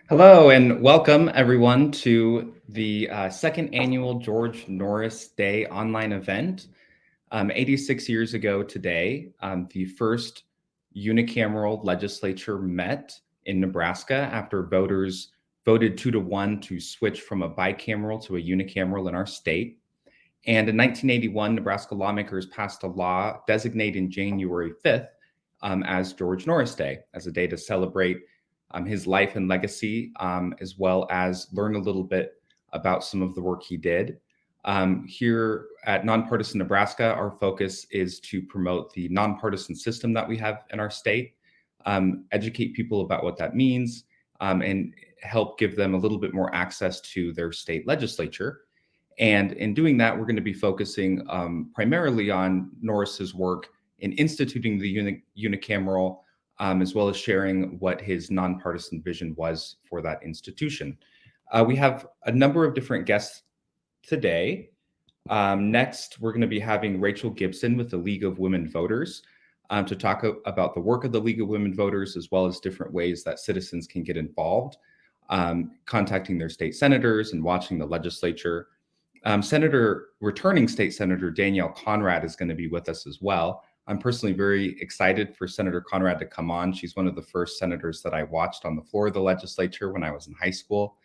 Hello and welcome everyone to the second annual George Norris Day online event. 86 years ago today, the first unicameral legislature met in Nebraska after voters voted 2-1 to switch from a bicameral to a unicameral in our state. And in 1981, Nebraska lawmakers passed a law designating January 5th as George Norris Day, as a day to celebrate his life and legacy, as well as learn a little bit about some of the work he did. Here at Nonpartisan Nebraska, our focus is to promote the nonpartisan system that we have in our state, educate people about what that means, and help give them a little bit more access to their state legislature. And in doing that, we're going to be focusing primarily on Norris's work in instituting the unicameral, as well as sharing what his nonpartisan vision was for that institution. We have a number of different guests today. Next, we're going to be having Rachel Gibson with the League of Women Voters to talk about the work of the League of Women Voters, as well as different ways that citizens can get involved, contacting their state senators and watching the legislature. Returning State Senator Danielle Conrad is going to be with us as well. I'm personally very excited for Senator Conrad to come on. She's one of the first senators that I watched on the floor of the legislature when I was in high school.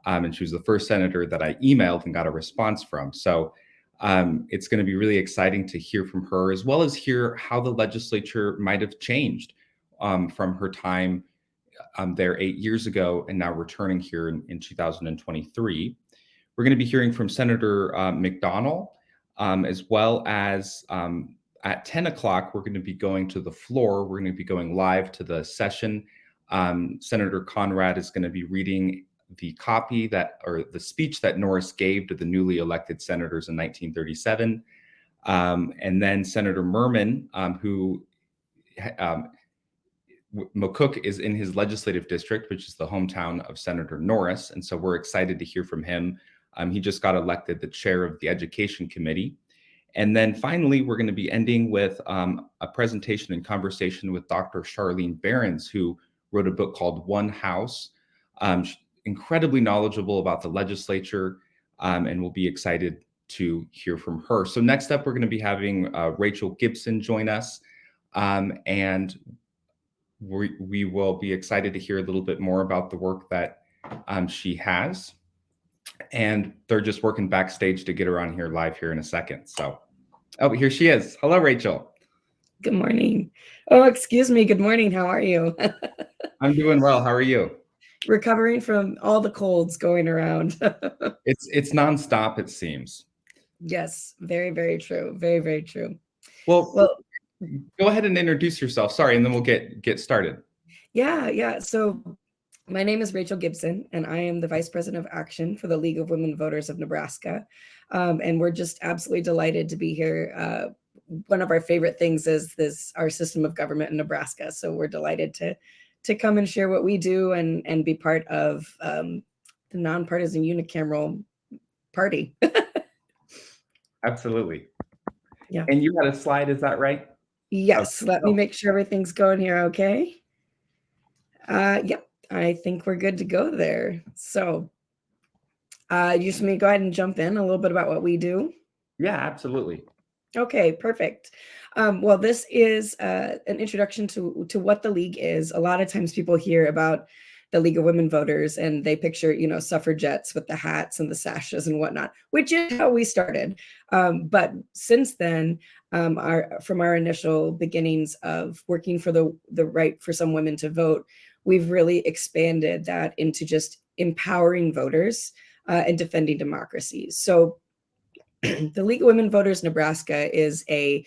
And she was the first senator that I emailed and got a response from. So it's going to be really exciting to hear from her, as well as hear how the legislature might have changed from her time there 8 years ago and now returning here in 2023. We're going to be hearing from Senator McDonnell, as well as at 10 o'clock, we're going to be going to the floor. We're going to be going live to the session. Senator Conrad is going to be reading the the speech that Norris gave to the newly elected senators in 1937. And then Senator Merman, McCook is in his legislative district, which is the hometown of Senator Norris. And so we're excited to hear from him. He just got elected the chair of the Education Committee. And then finally, we're going to be ending with a presentation and conversation with Dr. Charlene Behrens, who wrote a book called One House, incredibly knowledgeable about the legislature, and we'll be excited to hear from her. So next up, we're going to be having Rachel Gibson join us, and we will be excited to hear a little bit more about the work that she has. And they're just working backstage to get her on here live here in a second. So, oh, here she is. Hello, Rachel. Good morning. Oh, excuse me. Good morning. How are you? I'm doing well. How are you? Recovering from all the colds going around. It's nonstop, it seems. Yes, very, very true. Very, very true. Well, go ahead and introduce yourself. Sorry, and then we'll get started. Yeah. So my name is Rachel Gibson, and I am the Vice President of Action for the League of Women Voters of Nebraska. And we're just absolutely delighted to be here. One of our favorite things is our system of government in Nebraska. So we're delighted to come and share what we do and be part of the nonpartisan unicameral party. Absolutely. Yeah. And you had a slide, is that right? Yes. Okay. Let me make sure everything's going here. Okay. Yep. I think we're good to go there. So you just want me to go ahead and jump in a little bit about what we do? Yeah, absolutely. Okay, perfect. Well, this is an introduction to what the League is. A lot of times people hear about the League of Women Voters and they picture, suffragettes with the hats and the sashes and whatnot, which is how we started. But since then, from our initial beginnings of working for the right for some women to vote, we've really expanded that into just empowering voters and defending democracy. So the League of Women Voters Nebraska is the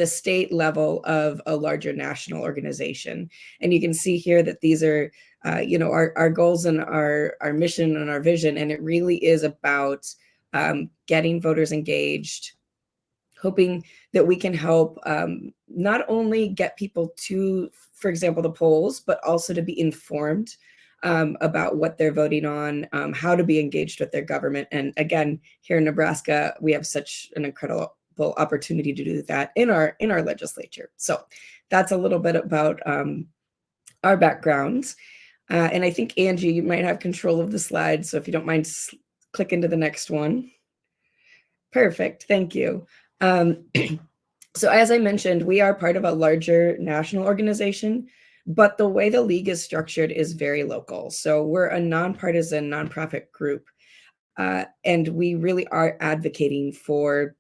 state level of a larger national organization. And you can see here that these are, our goals and our mission and our vision. And it really is about getting voters engaged, hoping that we can help not only get people to, for example, the polls, but also to be informed about what they're voting on, how to be engaged with their government. And again, here in Nebraska, we have such an incredible opportunity to do that in our legislature. So that's a little bit about our backgrounds. And I think, Angie, you might have control of the slide. So if you don't mind, click into the next one. Perfect. Thank you. So as I mentioned, we are part of a larger national organization, but the way the league is structured is very local. So we're a nonpartisan nonprofit group, and we really are advocating for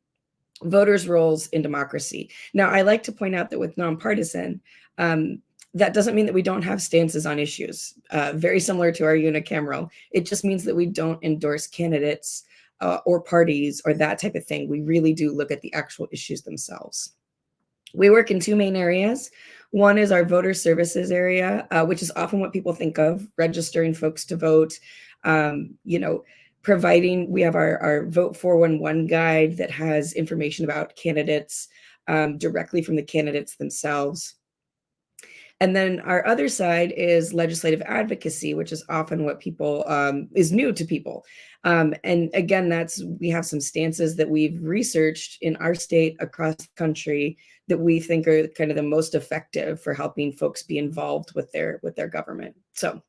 voters' roles in democracy. Now, I like to point out that with nonpartisan, that doesn't mean that we don't have stances on issues, very similar to our unicameral. It just means that we don't endorse candidates or parties or that type of thing. We really do look at the actual issues themselves. We work in two main areas. One is our voter services area, which is often what people think of, registering folks to vote, providing, we have our Vote 411 guide that has information about candidates directly from the candidates themselves. And then our other side is legislative advocacy, which is often what people is new to people. And again, we have some stances that we've researched in our state across the country that we think are kind of the most effective for helping folks be involved with their government. So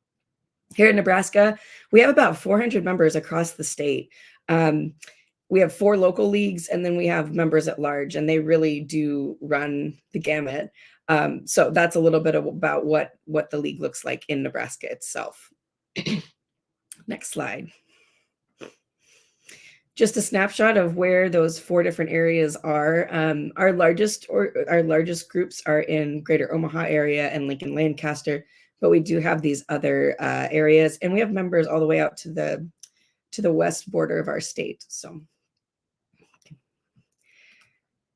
here in Nebraska, we have about 400 members across the state. We have 4 local leagues, and then we have members at large, and they really do run the gamut. So that's a little bit about what the league looks like in Nebraska itself. Next slide. Just a snapshot of where those 4 different areas are. Our largest groups are in Greater Omaha area and Lincoln Lancaster, but we do have these other areas, and we have members all the way out to the west border of our state. So,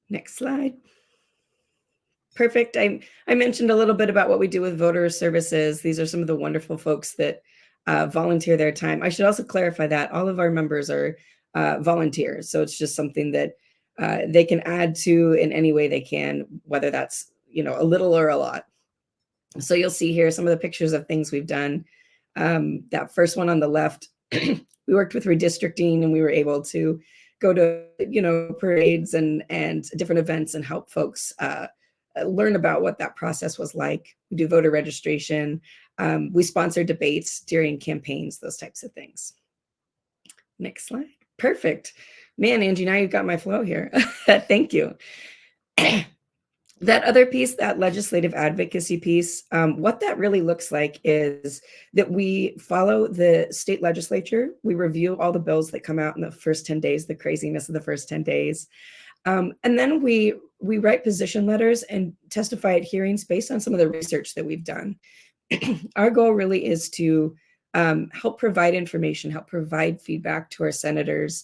next slide. Perfect. I mentioned a little bit about what we do with voter services. These are some of the wonderful folks that volunteer their time. I should also clarify that all of our members are volunteers. So it's just something that they can add to in any way they can, whether that's, a little or a lot. So you'll see here some of the pictures of things we've done. That first one on the left, we worked with redistricting, and we were able to go to, parades and different events and help folks learn about what that process was like. We do voter registration. We sponsor debates during campaigns, those types of things. Next slide. Perfect. Man, Angie, now you've got my flow here. Thank you. That other piece, that legislative advocacy piece, what that really looks like is that we follow the state legislature. We review all the bills that come out in the first 10 days, the craziness of the first 10 days. And then we write position letters and testify at hearings based on some of the research that we've done. Our goal really is to help provide information, help provide feedback to our senators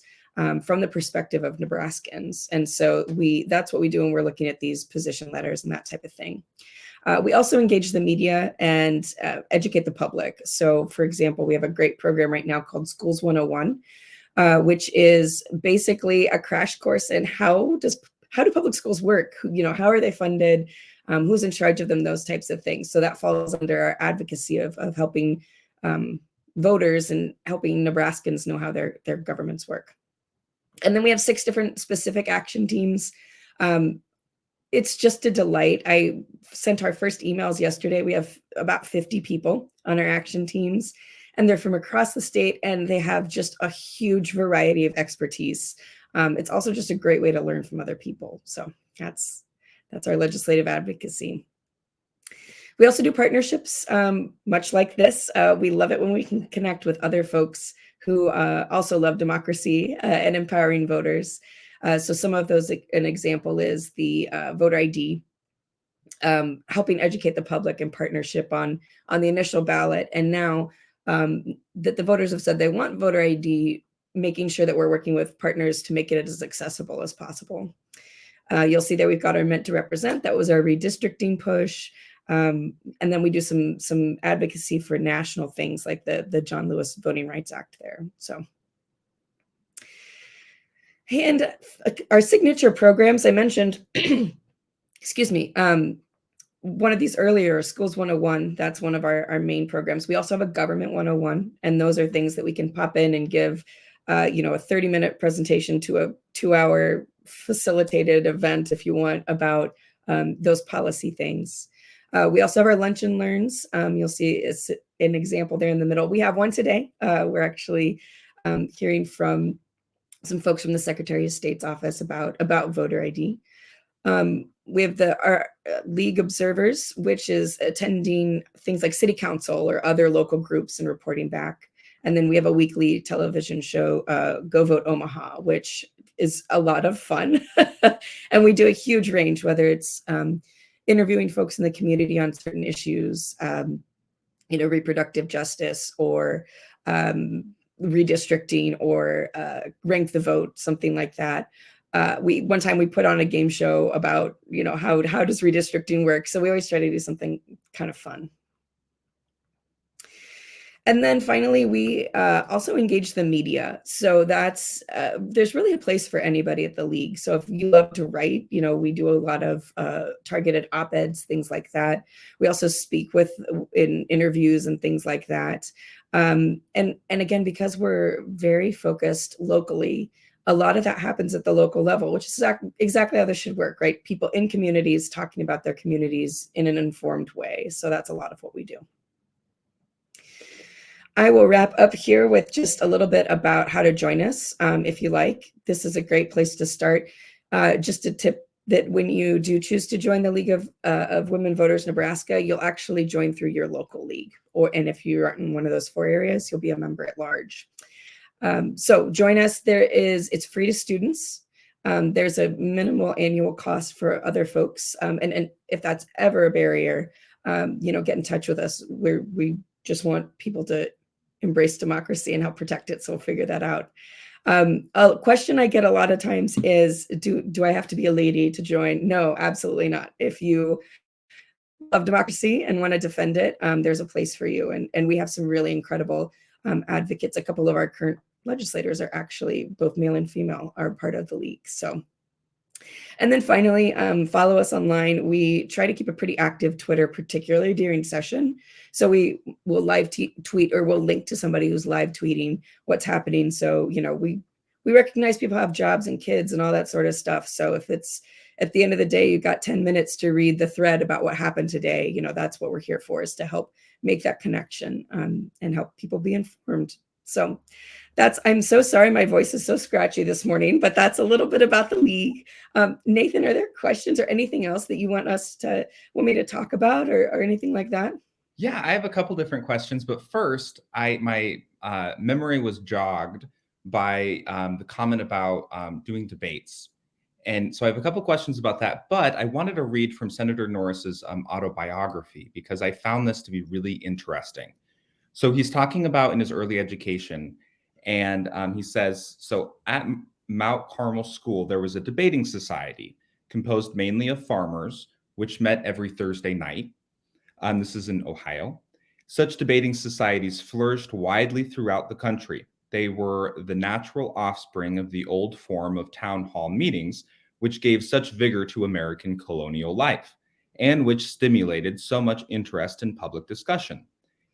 from the perspective of Nebraskans. And so that's what we do when we're looking at these position letters and that type of thing. We also engage the media and educate the public. So for example, we have a great program right now called Schools 101, which is basically a crash course in how do public schools work? How are they funded? Who's in charge of them? Those types of things. So that falls under our advocacy of helping voters and helping Nebraskans know how their governments work. And then we have 6 different specific action teams. It's just a delight. I sent our first emails yesterday. We have about 50 people on our action teams, and they're from across the state, and they have just a huge variety of expertise. It's also just a great way to learn from other people. So that's our legislative advocacy. We also do partnerships, much like this. We love it when we can connect with other folks who also love democracy and empowering voters. So some of those, an example is the voter ID, helping educate the public in partnership on the initial ballot. And now that the voters have said they want voter ID, making sure that we're working with partners to make it as accessible as possible. You'll see that we've got our Meant to Represent. That was our redistricting push. And then we do some advocacy for national things like the John Lewis Voting Rights Act there. So, and our signature programs, I mentioned, excuse me, one of these earlier, Schools 101, that's one of our main programs. We also have a Government 101, and those are things that we can pop in and give, a 30-minute presentation to a 2-hour facilitated event, if you want, about those policy things. We also have our lunch and learns. You'll see it's an example there in the middle. We have one today. We're actually hearing from some folks from the Secretary of State's office about voter ID. We have our league observers, which is attending things like city council or other local groups and reporting back. And then we have a weekly television show, Go Vote Omaha, which is a lot of fun. And we do a huge range, whether it's interviewing folks in the community on certain issues, reproductive justice or redistricting or rank the vote, something like that. One time we put on a game show about, how does redistricting work? So we always try to do something kind of fun. And then finally, we also engage the media. So that's there's really a place for anybody at the league. So if you love to write, we do a lot of targeted op-eds, things like that. We also speak in interviews and things like that. And again, because we're very focused locally, a lot of that happens at the local level, which is exactly how this should work, right? People in communities talking about their communities in an informed way. So that's a lot of what we do. I will wrap up here with just a little bit about how to join us, if you like. This is a great place to start. Just a tip that when you do choose to join the League of Women Voters Nebraska, you'll actually join through your local league. And if you aren't in one of those 4 areas, you'll be a member at large. So join us. It's free to students. There's a minimal annual cost for other folks. And if that's ever a barrier, get in touch with us. We just want people to embrace democracy and help protect it. So we'll figure that out. A question I get a lot of times is, do I have to be a lady to join? No, absolutely not. If you love democracy and want to defend it, there's a place for you. And we have some really incredible advocates. A couple of our current legislators are actually both male and female, are part of the league. So, and then finally, follow us online. We try to keep a pretty active Twitter, particularly during session. So we will live tweet, or we'll link to somebody who's live tweeting what's happening. So, we recognize people have jobs and kids and all that sort of stuff. So if it's at the end of the day, you've got 10 minutes to read the thread about what happened today, that's what we're here for, is to help make that connection and help people be informed. So I'm so sorry my voice is so scratchy this morning, but that's a little bit about the league. Nathan, are there questions or anything else that you want me to talk about or anything like that? Yeah, I have a couple different questions, but first, my memory was jogged by the comment about doing debates. And so I have a couple questions about that, but I wanted to read from Senator Norris's autobiography because I found this to be really interesting. So he's talking about in his early education, and he says, so at Mount Carmel School, there was a debating society composed mainly of farmers, which met every Thursday night. This is in Ohio. Such debating societies flourished widely throughout the country. They were the natural offspring of the old form of town hall meetings, which gave such vigor to American colonial life, and which stimulated so much interest in public discussion.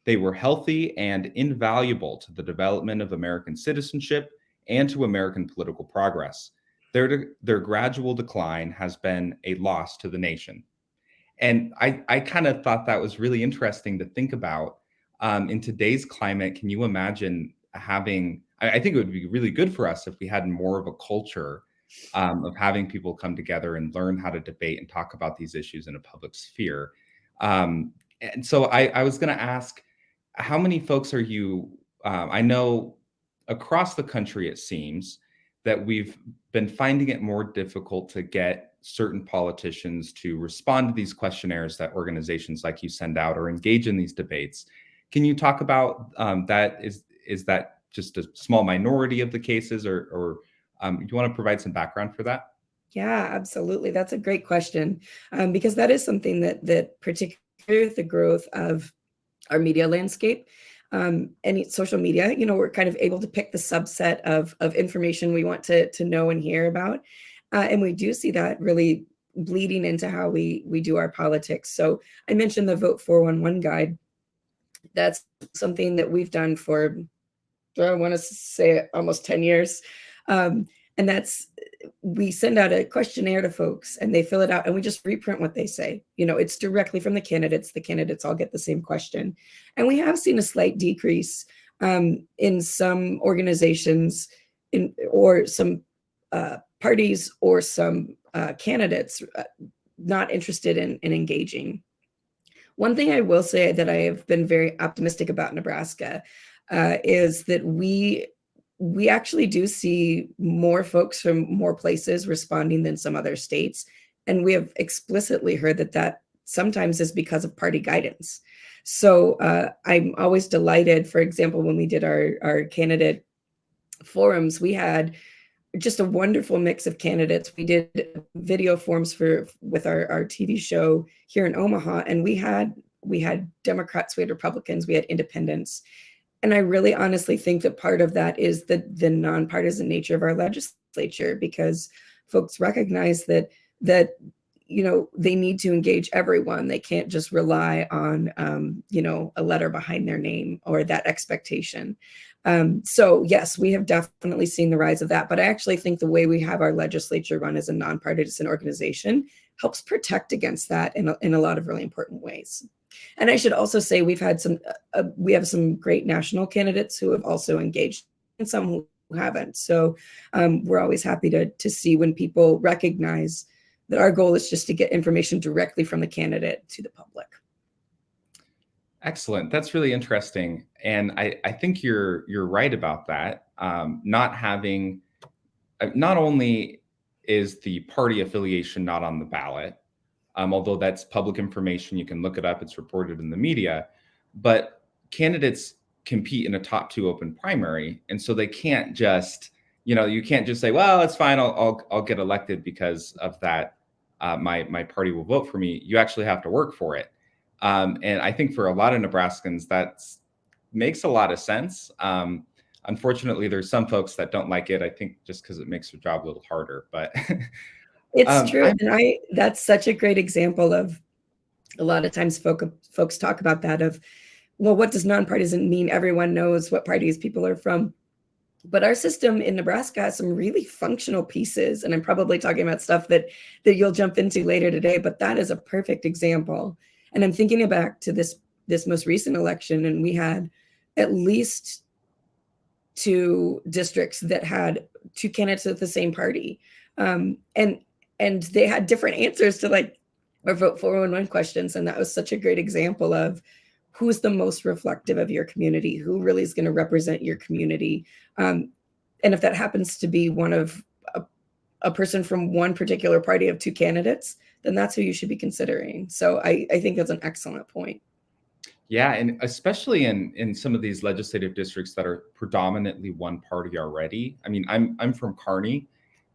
They were healthy and invaluable to the development of American citizenship and to American political progress. Their gradual decline has been a loss to the nation. And I kind of thought that was really interesting to think about. In today's climate, can you imagine having, I think it would be really good for us if we had more of a culture of having people come together and learn how to debate and talk about these issues in a public sphere. And so I was going to ask, how many folks are you? I know across the country, it seems that we've been finding it more difficult to get certain politicians to respond to these questionnaires that organizations like you send out or engage in these debates. Can you talk about that? Is that just a small minority of the cases, or do you want to provide some background for that? Yeah, absolutely. That's a great question, because that is something that particularly with the growth of our media landscape, and social media, we're kind of able to pick the subset of information we want to know and hear about. And we do see that really bleeding into how we do our politics. So I mentioned the Vote 411 guide. That's something that we've done for, I want to say, almost 10 years. And And we send out a questionnaire to folks and they fill it out and we just reprint what they say. It's directly from the candidates. The candidates all get the same question. And we have seen a slight decrease in some organizations or some parties or some candidates not interested in engaging. One thing I will say that I have been very optimistic about Nebraska is that we actually do see more folks from more places responding than some other states. And we have explicitly heard that sometimes is because of party guidance. So I'm always delighted, for example, when we did our candidate forums, we had just a wonderful mix of candidates. We did video forums with our TV show here in Omaha, and we had Democrats, we had Republicans, we had independents. And I really honestly think that part of that is the nonpartisan nature of our legislature, because folks recognize that they need to engage everyone. They can't just rely on a letter behind their name or that expectation. So yes, we have definitely seen the rise of that, but I actually think the way we have our legislature run as a nonpartisan organization helps protect against that in a lot of really important ways. And I should also say we have some great national candidates who have also engaged and some who haven't. So we're always happy to see when people recognize that our goal is just to get information directly from the candidate to the public. Excellent. That's really interesting. And I think you're right about that. Not only is the party affiliation not on the ballot, although that's public information, you can look it up, it's reported in the media, but candidates compete in a top 2 open primary. And so they can't just, you can't just say, well, it's fine, I'll get elected because of that. My party will vote for me. You actually have to work for it. And I think for a lot of Nebraskans, that makes a lot of sense. Unfortunately, there's some folks that don't like it, I think just because it makes their job a little harder, but it's true. And that's such a great example of a lot of times folks talk about that of, well, what does nonpartisan mean? Everyone knows what parties people are from. But our system in Nebraska has some really functional pieces. And I'm probably talking about stuff that you'll jump into later today, but that is a perfect example. And I'm thinking back to this most recent election, and we had at least 2 districts that had 2 candidates of the same party. And they had different answers to our vote 411 questions. And that was such a great example of who's the most reflective of your community, who really is going to represent your community. And if that happens to be one of a person from one particular party of 2 candidates, then that's who you should be considering. So I think that's an excellent point. Yeah, and especially in some of these legislative districts that are predominantly one party already. I mean, I'm from Kearney,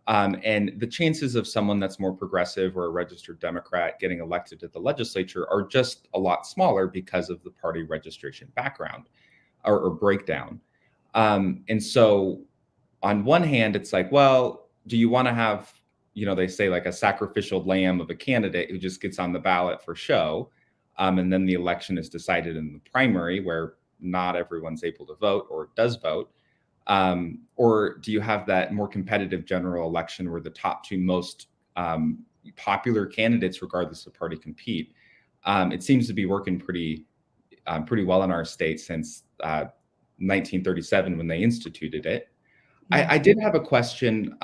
and the chances of someone that's more progressive or a registered Democrat getting elected to the legislature are just a lot smaller because of the party registration background or breakdown. And so on one hand, it's like, well, do you want to have, they say like a sacrificial lamb of a candidate who just gets on the ballot for show, and then the election is decided in the primary where not everyone's able to vote or does vote? Or do you have that more competitive general election where the top 2 most popular candidates, regardless of party, compete? It seems to be working pretty well in our state since 1937 when they instituted it. I did have a question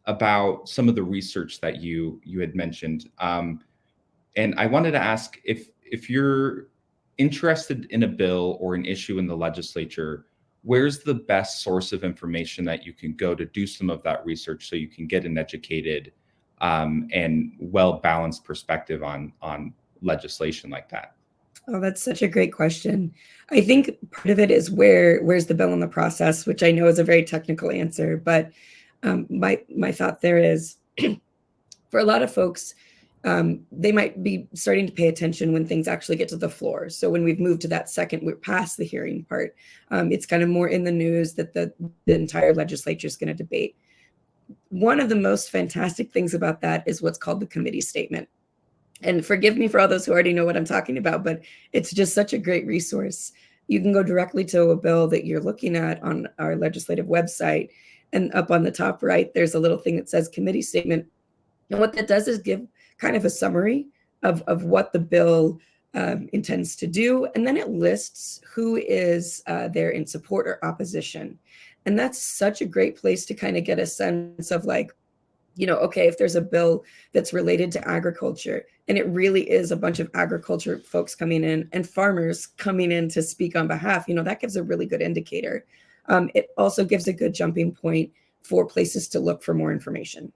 about some of the research that you had mentioned, and I wanted to ask if you're interested in a bill or an issue in the legislature, where's the best source of information that you can go to do some of that research so you can get an educated and well-balanced perspective on legislation like that? Oh, that's such a great question. I think part of it is where's the bill in the process, which I know is a very technical answer, but my thought there is for a lot of folks, they might be starting to pay attention when things actually get to the floor. So when we've moved to that second, we're past the hearing part. It's kind of more in the news that the entire legislature is going to debate. One of the most fantastic things about that is what's called the committee statement. And forgive me for all those who already know what I'm talking about, but it's just such a great resource. You can go directly to a bill that you're looking at on our legislative website, And up on the top right, there's a little thing that says committee statement. And what that does is give kind of a summary of what the bill intends to do. And then it lists who is there in support or opposition. And that's such a great place to kind of get a sense of like, okay, if there's a bill that's related to agriculture, and it really is a bunch of agriculture folks coming in and farmers coming in to speak on behalf, that gives a really good indicator. It also gives a good jumping point for places to look for more information.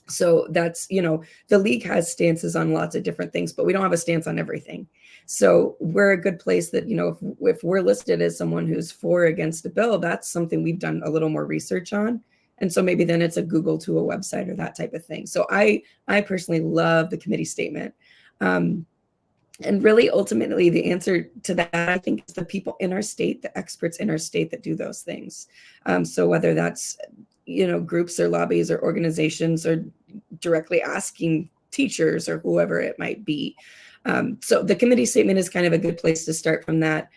So that's, the league has stances on lots of different things, but we don't have a stance on everything. So we're a good place that, if we're listed as someone who's for or against a bill, that's something we've done a little more research on. And so maybe then it's a Google to a website or that type of thing. So I personally love the committee statement. And really, ultimately, the answer to that, I think, is the people in our state, the experts in our state that do those things. So whether that's, groups or lobbies or organizations or directly asking teachers or whoever it might be. So the committee statement is kind of a good place to start from that.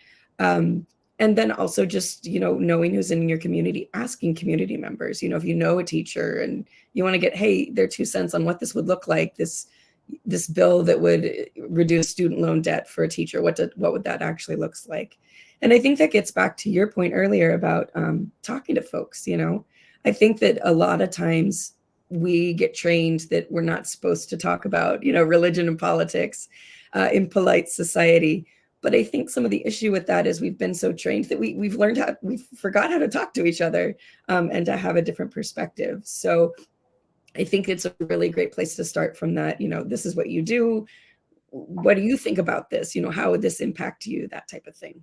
And then also just, knowing who's in your community, asking community members, if you know a teacher and you want to get, hey, their 2 cents on what this would look like, this bill that would reduce student loan debt for a teacher, what would that actually looks like? And I think that gets back to your point earlier about talking to folks. I think that a lot of times we get trained that we're not supposed to talk about, religion and politics in polite society. But I think some of the issue with that is we've been so trained that we've forgot how to talk to each other and to have a different perspective. So I think it's a really great place to start from that. This is what you do. What do you think about this? How would this impact you? That type of thing.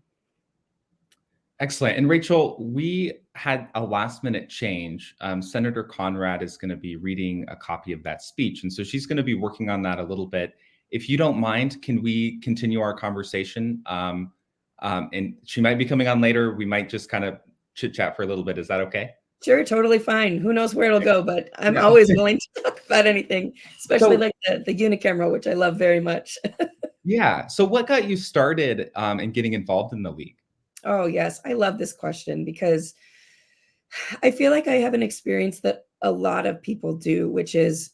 Excellent. And Rachel, we had a last minute change. Senator Conrad is going to be reading a copy of that speech. And so she's going to be working on that a little bit. If you don't mind, can we continue our conversation? And she might be coming on later. We might just kind of chit chat for a little bit. Is that okay? Sure, totally fine. Who knows where it'll go, but I'm always willing to talk about anything, especially like the unicamera, which I love very much. Yeah. So what got you started in getting involved in the league? Oh, yes. I love this question because I feel like I have an experience that a lot of people do, which is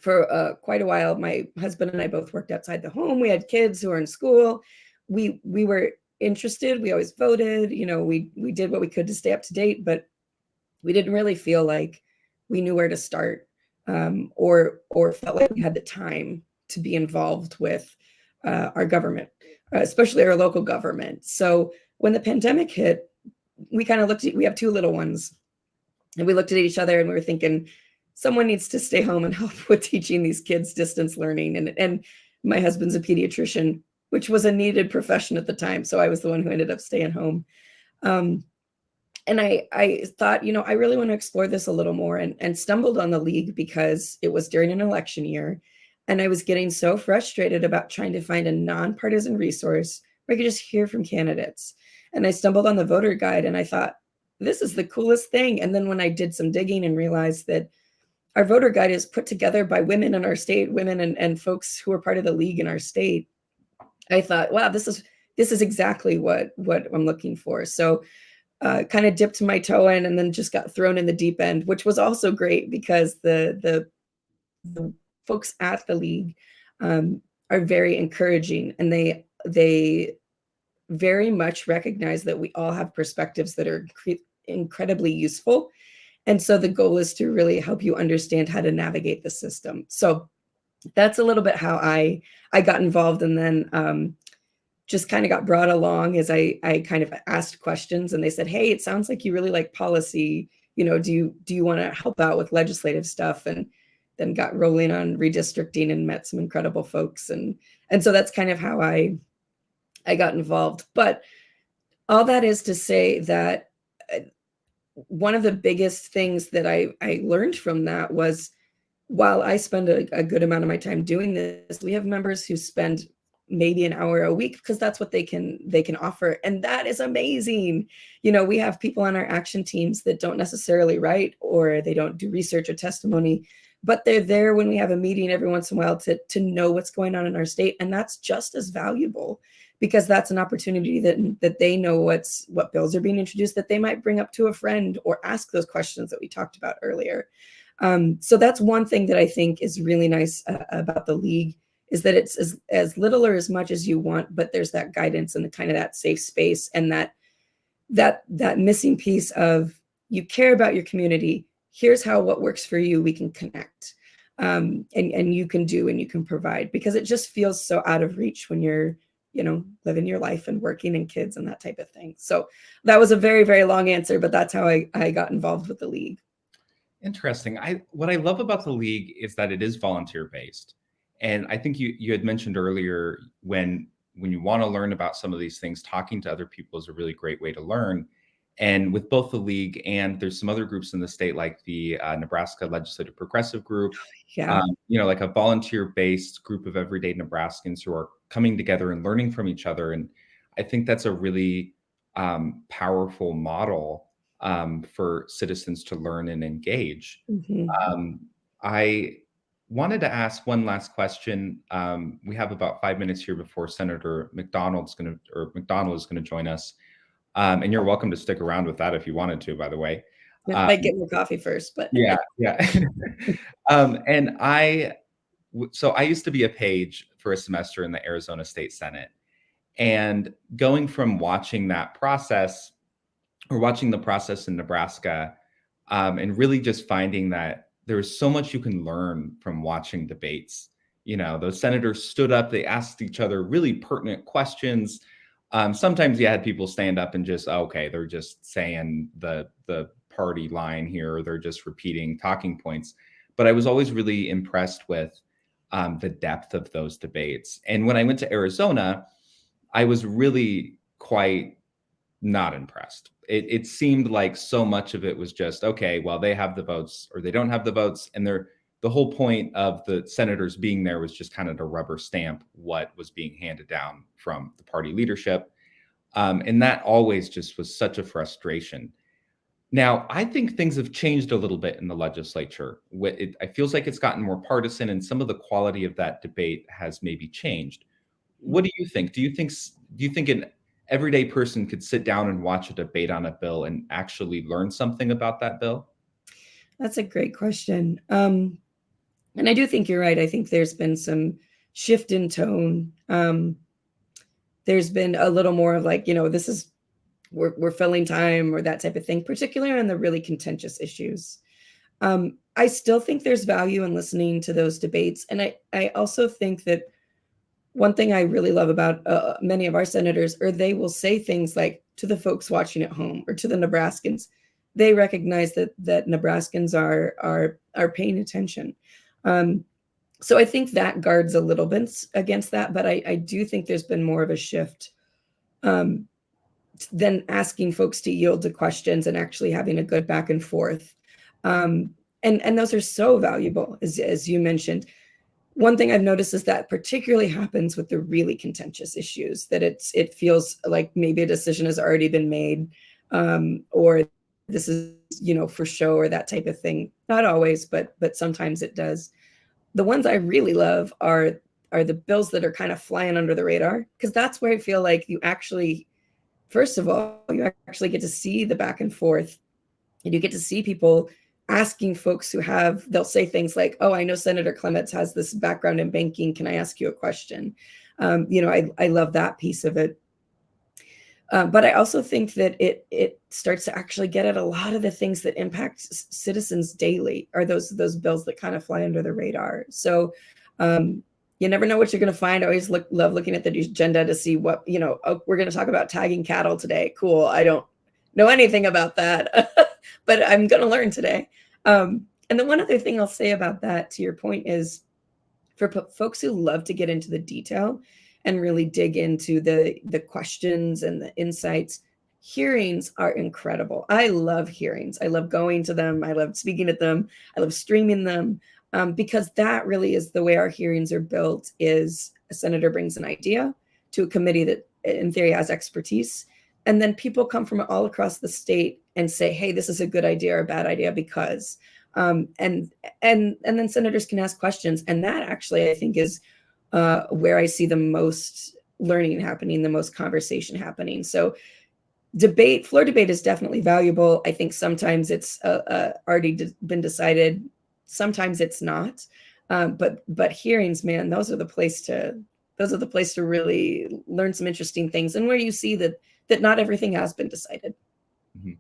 for quite a while, my husband and I both worked outside the home. We had kids who were in school. We were interested. We always voted. We did what we could to stay up to date, but we didn't really feel like we knew where to start or felt like we had the time to be involved with our government, especially our local government. So when the pandemic hit, we kind of we have 2 little ones, and we looked at each other and we were thinking, someone needs to stay home and help with teaching these kids distance learning. And my husband's a pediatrician, which was a needed profession at the time. So I was the one who ended up staying home. And I thought, I really want to explore this a little more and stumbled on the league because it was during an election year. And I was getting so frustrated about trying to find a nonpartisan resource where I could just hear from candidates. And I stumbled on the voter guide and I thought, this is the coolest thing. And then when I did some digging and realized that our voter guide is put together by women in our state, women and folks who are part of the league in our state, I thought, wow, this is exactly what I'm looking for. So kind of dipped my toe in and then just got thrown in the deep end, which was also great because the folks at the league are very encouraging, and they very much recognize that we all have perspectives that are incredibly useful. And so the goal is to really help you understand how to navigate the system. So that's a little bit how I got involved, and then just kind of got brought along as I kind of asked questions, and they said, hey, it sounds like you really like policy. Do you want to help out with legislative stuff? And then got rolling on redistricting and met some incredible folks. And so that's kind of how I got involved. But all that is to say that one of the biggest things that I learned from that was, while I spend a good amount of my time doing this, we have members who spend maybe an hour a week because that's what they can offer. And that is amazing. We have people on our action teams that don't necessarily write, or they don't do research or testimony, but they're there when we have a meeting every once in a while to know what's going on in our state. And that's just as valuable, because that's an opportunity that they know what bills are being introduced that they might bring up to a friend or ask those questions that we talked about earlier. So that's one thing that I think is really nice about the league, is that it's as little or as much as you want, but there's that guidance and the kind of that safe space, and that missing piece of, you care about your community. Here's how what works for you. We can connect, and you can do and you can provide, because it just feels so out of reach when you're living your life and working and kids and that type of thing. So that was a very, very long answer, but that's how I got involved with the league. Interesting. What I love about the league is that it is volunteer based. And I think you had mentioned earlier, when you want to learn about some of these things, talking to other people is a really great way to learn. And with both the league and there's some other groups in the state, like the Nebraska Legislative Progressive Group, Yeah. like a volunteer-based group of everyday Nebraskans who are coming together and learning from each other. And I think that's a really powerful model for citizens to learn and engage. I wanted to ask one last question. We have about 5 minutes here before Senator McDonald is going to join us. And you're welcome to stick around with that if you wanted to, by the way. Might get more coffee first, but yeah. And so I used to be a page for a semester in the Arizona State Senate, and going from watching that process, or watching the process in Nebraska, and really just finding that there's so much you can learn from watching debates. Those senators stood up, they asked each other really pertinent questions. Sometimes you had people stand up and just, okay, they're just saying the party line here, or they're just repeating talking points. But I was always really impressed with the depth of those debates. And when I went to Arizona, I was really quite not impressed. It seemed like so much of it was just, okay, well, they have the votes or they don't have the votes. And the whole point of the senators being there was just kind of to rubber stamp what was being handed down from the party leadership. And that always just was such a frustration. Now, I think things have changed a little bit in the legislature. It feels like it's gotten more partisan, and some of the quality of that debate has maybe changed. What do you think? Do you think an everyday person could sit down and watch a debate on a bill and actually learn something about that bill? That's a great question. And I do think you're right. I think there's been some shift in tone. There's been a little more of like, this is, we're filling time, or that type of thing, particularly on the really contentious issues. I still think there's value in listening to those debates. And I also think that one thing I really love about many of our senators, or they will say things like to the folks watching at home, or to the Nebraskans, they recognize that Nebraskans are paying attention. So I think that guards a little bit against that, but I do think there's been more of a shift than asking folks to yield to questions and actually having a good back and forth. And those are so valuable, as you mentioned. One thing I've noticed is that particularly happens with the really contentious issues, that it feels like maybe a decision has already been made, or this is, for show, or that type of thing. Not always, but sometimes it does. The ones I really love are the bills that are kind of flying under the radar, because that's where I feel like you actually, first of all, you actually get to see the back and forth, and you get to see people asking folks they'll say things like, oh, I know Senator Clements has this background in banking. Can I ask you a question? I love that piece of it. But I also think that it starts to actually get at a lot of the things that impact citizens daily, are those bills that kind of fly under the radar. So you never know what you're going to find. I always love looking at the agenda to see what, oh, we're going to talk about tagging cattle today. Cool. I don't know anything about that, but I'm going to learn today. And then one other thing I'll say about that, to your point, is for folks who love to get into the detail and really dig into the questions and the insights, hearings are incredible. I love hearings. I love going to them. I love speaking at them. I love streaming them, because that really is the way our hearings are built. Is a senator brings an idea to a committee that in theory has expertise, and then people come from all across the state and say, hey, this is a good idea or a bad idea because, And then senators can ask questions, and that actually I think is where I see the most learning happening, the most conversation happening. So floor debate is definitely valuable. I think sometimes it's already been decided, sometimes it's not. But hearings, man, those are the place to really learn some interesting things, and where you see that not everything has been decided. Mhm.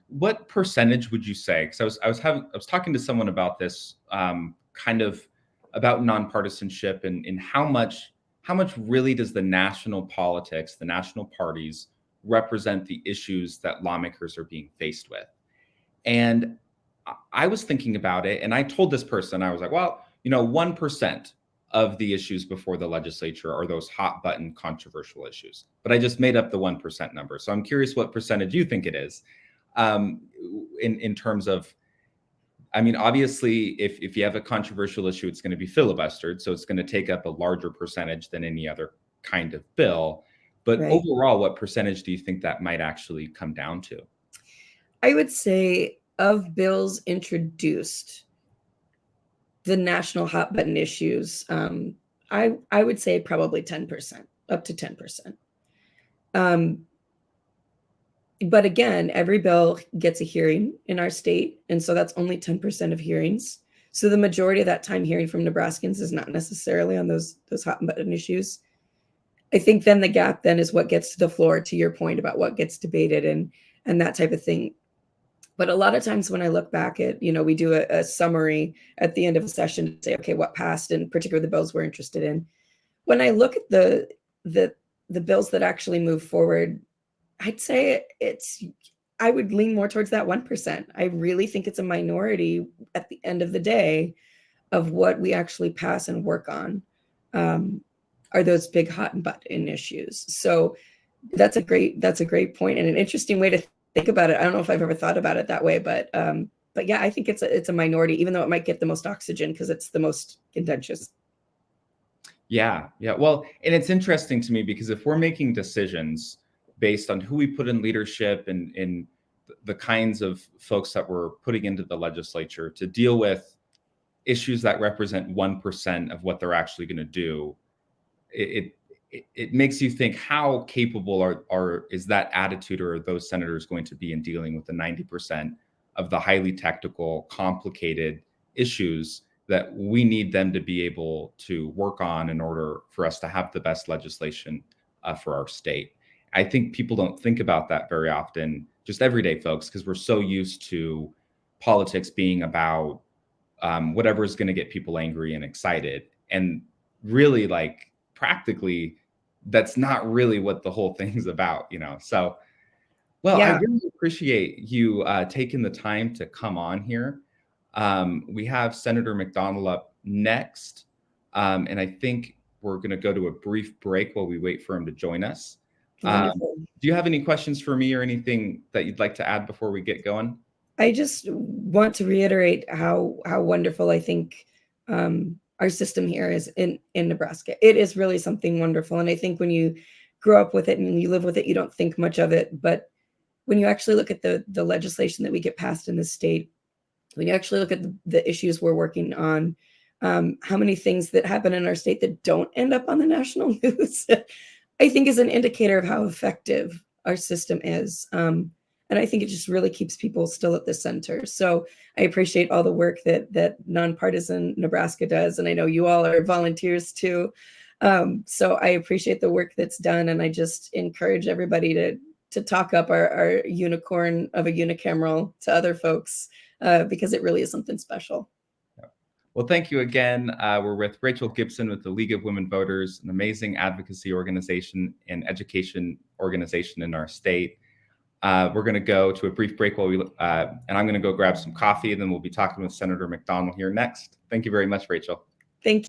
What percentage would you say? Because I was talking to someone about this, kind of about nonpartisanship and how much really does the national politics, the national parties represent the issues that lawmakers are being faced with? And I was thinking about it, and I told this person, I was like, well, 1% of the issues before the legislature are those hot button controversial issues. But I just made up the 1% number. So I'm curious what percentage you think it is, um, in terms of, I mean, obviously, if you have a controversial issue, it's going to be filibustered. So it's going to take up a larger percentage than any other kind of bill. But Right. overall, what percentage do you think that might actually come down to? I would say of bills introduced, the national hot button issues, I would say probably 10%, up to 10%. Um, but again, every bill gets a hearing in our state, and so that's only 10% of hearings. So the majority of that time hearing from Nebraskans is not necessarily on those hot button issues. I think then the gap then is what gets to the floor, to your point about what gets debated and that type of thing. But a lot of times when I look back at, we do a summary at the end of a session to say, okay, what passed, and particularly the bills we're interested in. When I look at the the bills that actually move forward, I'd say I would lean more towards that 1%. I really think it's a minority at the end of the day of what we actually pass and work on, um, are those big hot button issues. So that's a great point and an interesting way to think about it. I don't know if I've ever thought about it that way, but yeah, I think it's a minority, even though it might get the most oxygen because it's the most contentious. Yeah, yeah. Well, and it's interesting to me because if we're making decisions based on who we put in leadership and in the kinds of folks that we're putting into the legislature to deal with issues that represent 1% of what they're actually going to do, it makes you think how capable are is that attitude or are those senators going to be in dealing with the 90% of the highly technical, complicated issues that we need them to be able to work on in order for us to have the best legislation for our state. I think people don't think about that very often, just everyday folks, because we're so used to politics being about whatever is going to get people angry and excited. And really, like, practically, that's not really what the whole thing's about. So, well, I Yeah, really appreciate you taking the time to come on here. We have Senator McDonald up next, and I think we're going to go to a brief break while we wait for him to join us. Um, wonderful. do you have any questions for me or anything that you'd like to add before we get going? I just want to reiterate how wonderful I think our system here is in Nebraska. It is really something wonderful, and I think when you grow up with it and you live with it, you don't think much of it. But when you actually look at the legislation that we get passed in this state, when you actually look at the issues we're working on, how many things that happen in our state that don't end up on the national news, I think is an indicator of how effective our system is. And I think it just really keeps people still at the center. So I appreciate all the work that Nonpartisan Nebraska does, and I know you all are volunteers too. So I appreciate the work that's done, and I just encourage everybody to talk up our unicorn of a unicameral to other folks, because it really is something special. Well, thank you again. We're with Rachel Gibson with the League of Women Voters, an amazing advocacy organization and education organization in our state. We're going to go to a brief break and I'm going to go grab some coffee, and then we'll be talking with Senator McDonald here next. Thank you very much, Rachel. Thank you.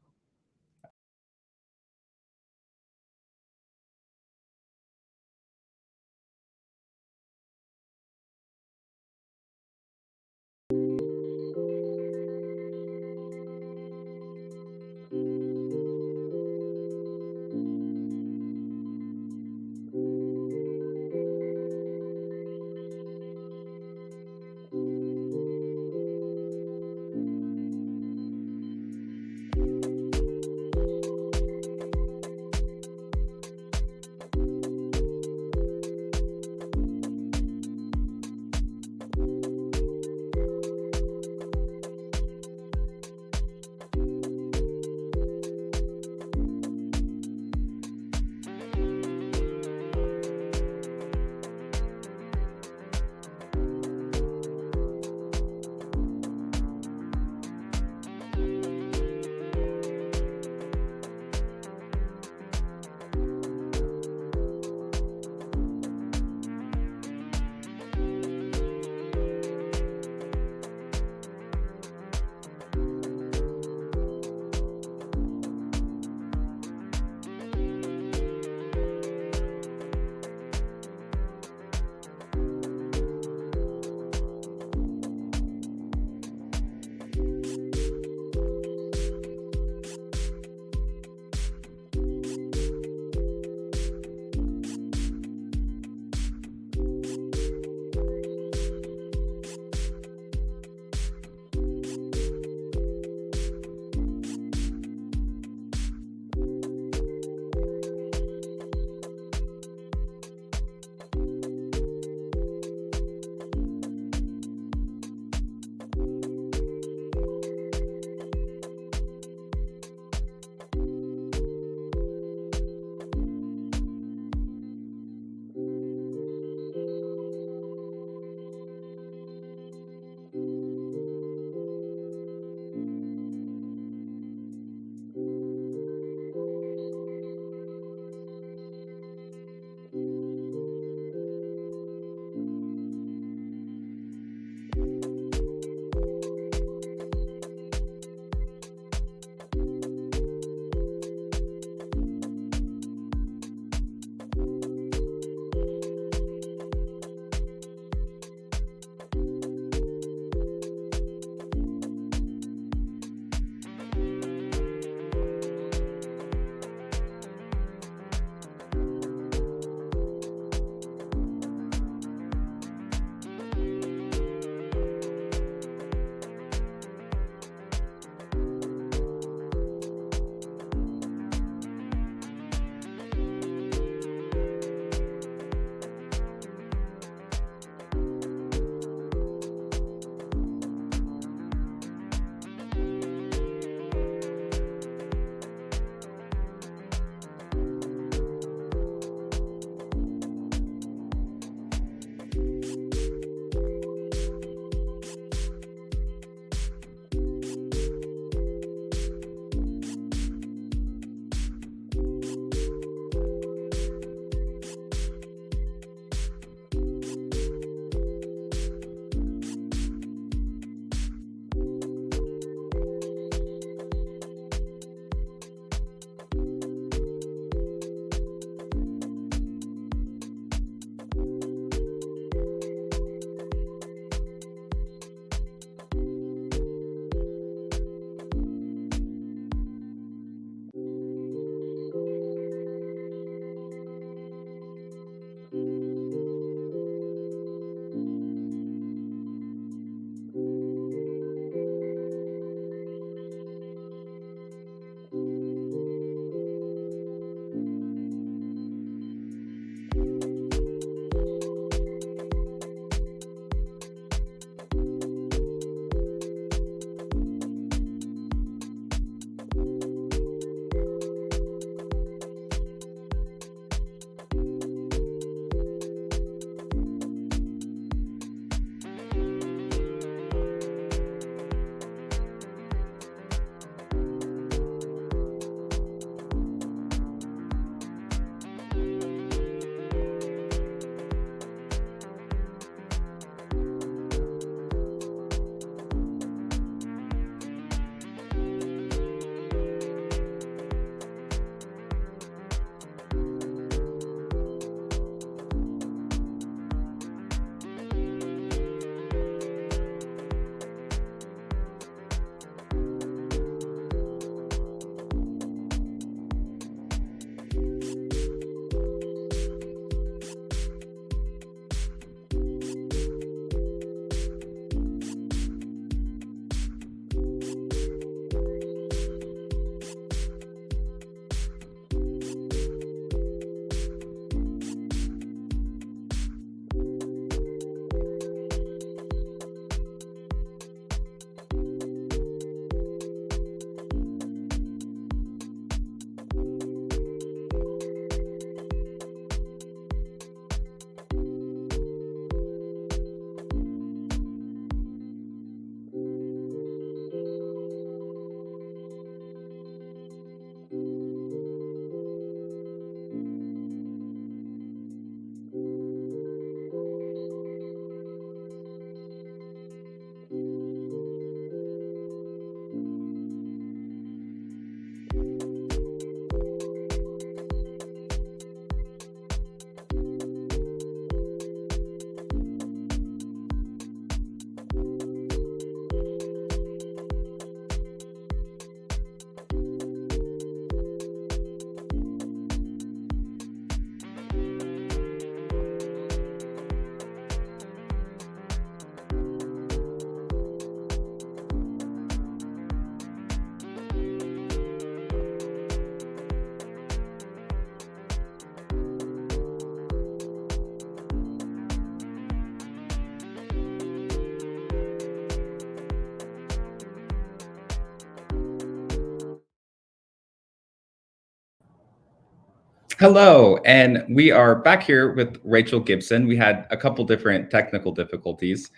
Hello, and we are back here with Rachel Gibson. We had a couple different technical difficulties.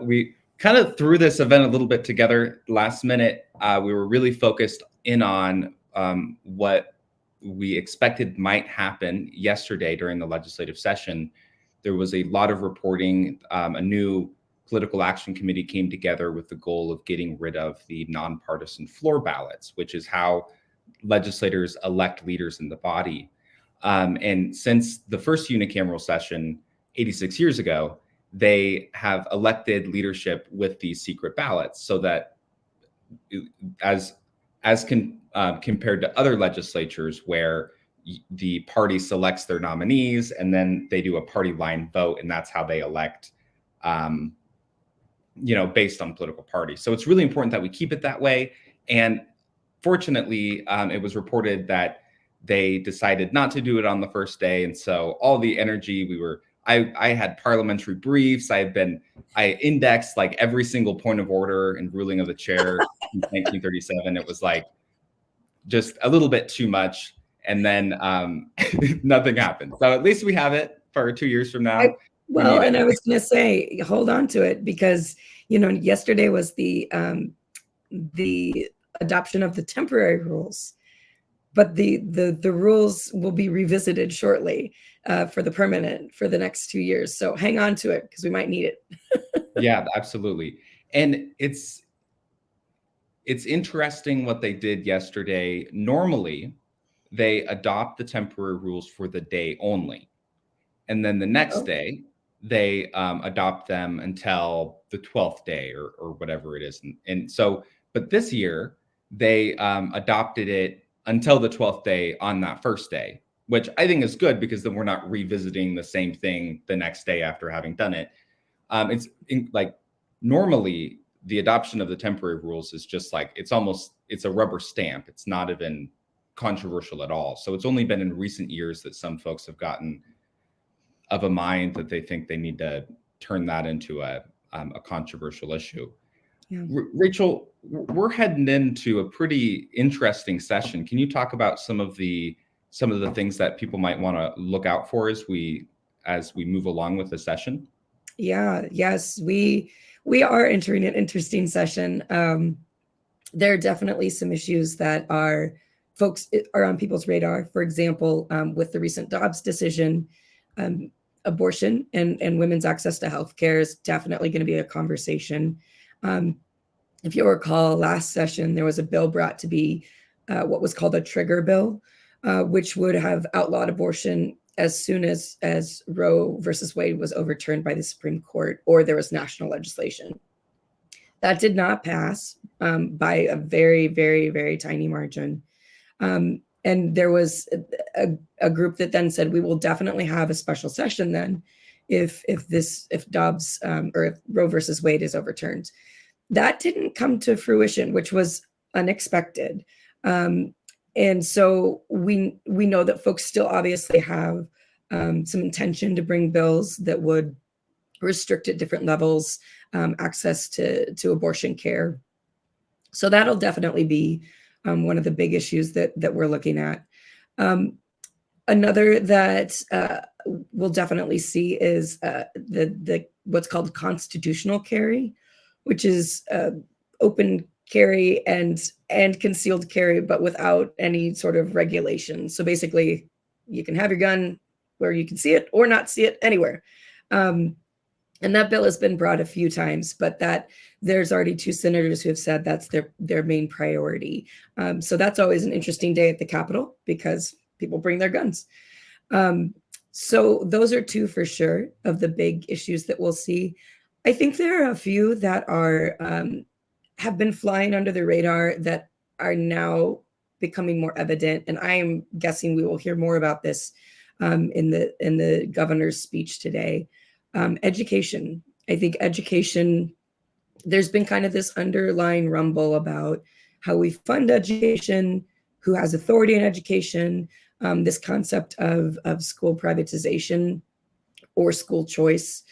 We kind of threw this event a little bit together last minute. We were really focused in on what we expected might happen yesterday during the legislative session. There was a lot of reporting. A new political action committee came together with the goal of getting rid of the nonpartisan floor ballots, which is how legislators elect leaders in the body. And since the first unicameral session 86 years ago, they have elected leadership with these secret ballots so that as compared to other legislatures where the party selects their nominees and then they do a party line vote, and that's how they elect based on political party. So it's really important that we keep it that way. And fortunately, it was reported that they decided not to do it on the first day. And so all the energy I had parliamentary briefs. I indexed like every single point of order and ruling of the chair in 1937. It was like just a little bit too much. And then nothing happened. So at least we have it for 2 years from now. I was going to say, hold on to it, because, yesterday was the adoption of the temporary rules, but the rules will be revisited shortly for the permanent for the next 2 years. So hang on to it because we might need it. Yeah, absolutely. And it's interesting what they did yesterday. Normally, they adopt the temporary rules for the day only. And then the next day, they adopt them until the 12th day or whatever it is. And so, but this year, they adopted it until the 12th day on that first day, which I think is good because then we're not revisiting the same thing the next day after having done it. Like normally the adoption of the temporary rules is just like, it's a rubber stamp. It's not even controversial at all. So it's only been in recent years that some folks have gotten of a mind that they think they need to turn that into a controversial issue. Yeah. Rachel, we're heading into a pretty interesting session. Can you talk about some of the things that people might want to look out for as we move along with the session? Yeah, yes, we are entering an interesting session. There are definitely some issues that are on people's radar. For example, with the recent Dobbs decision, abortion and women's access to healthcare is definitely going to be a conversation. If you'll recall, last session, there was a bill brought to be what was called a trigger bill, which would have outlawed abortion as soon as Roe versus Wade was overturned by the Supreme Court or there was national legislation. That did not pass by a very, very, very tiny margin. And there was a group that then said, we will definitely have a special session then if Dobbs or if Roe versus Wade is overturned. That didn't come to fruition, which was unexpected. And so we know that folks still obviously have some intention to bring bills that would restrict at different levels access to abortion care. So that'll definitely be one of the big issues that we're looking at. Another that we'll definitely see is the what's called constitutional carry, which is open carry and concealed carry, but without any sort of regulation. So basically, you can have your gun where you can see it or not see it anywhere. And that bill has been brought a few times, but that there's already 2 senators who have said that's their main priority. So that's always an interesting day at the Capitol because people bring their guns. So those are 2 for sure of the big issues that we'll see. I think there are a few that are have been flying under the radar that are now becoming more evident, and I am guessing we will hear more about this in the governor's speech today. Education. I think education, there's been kind of this underlying rumble about how we fund education, who has authority in education, this concept of school privatization or school choice.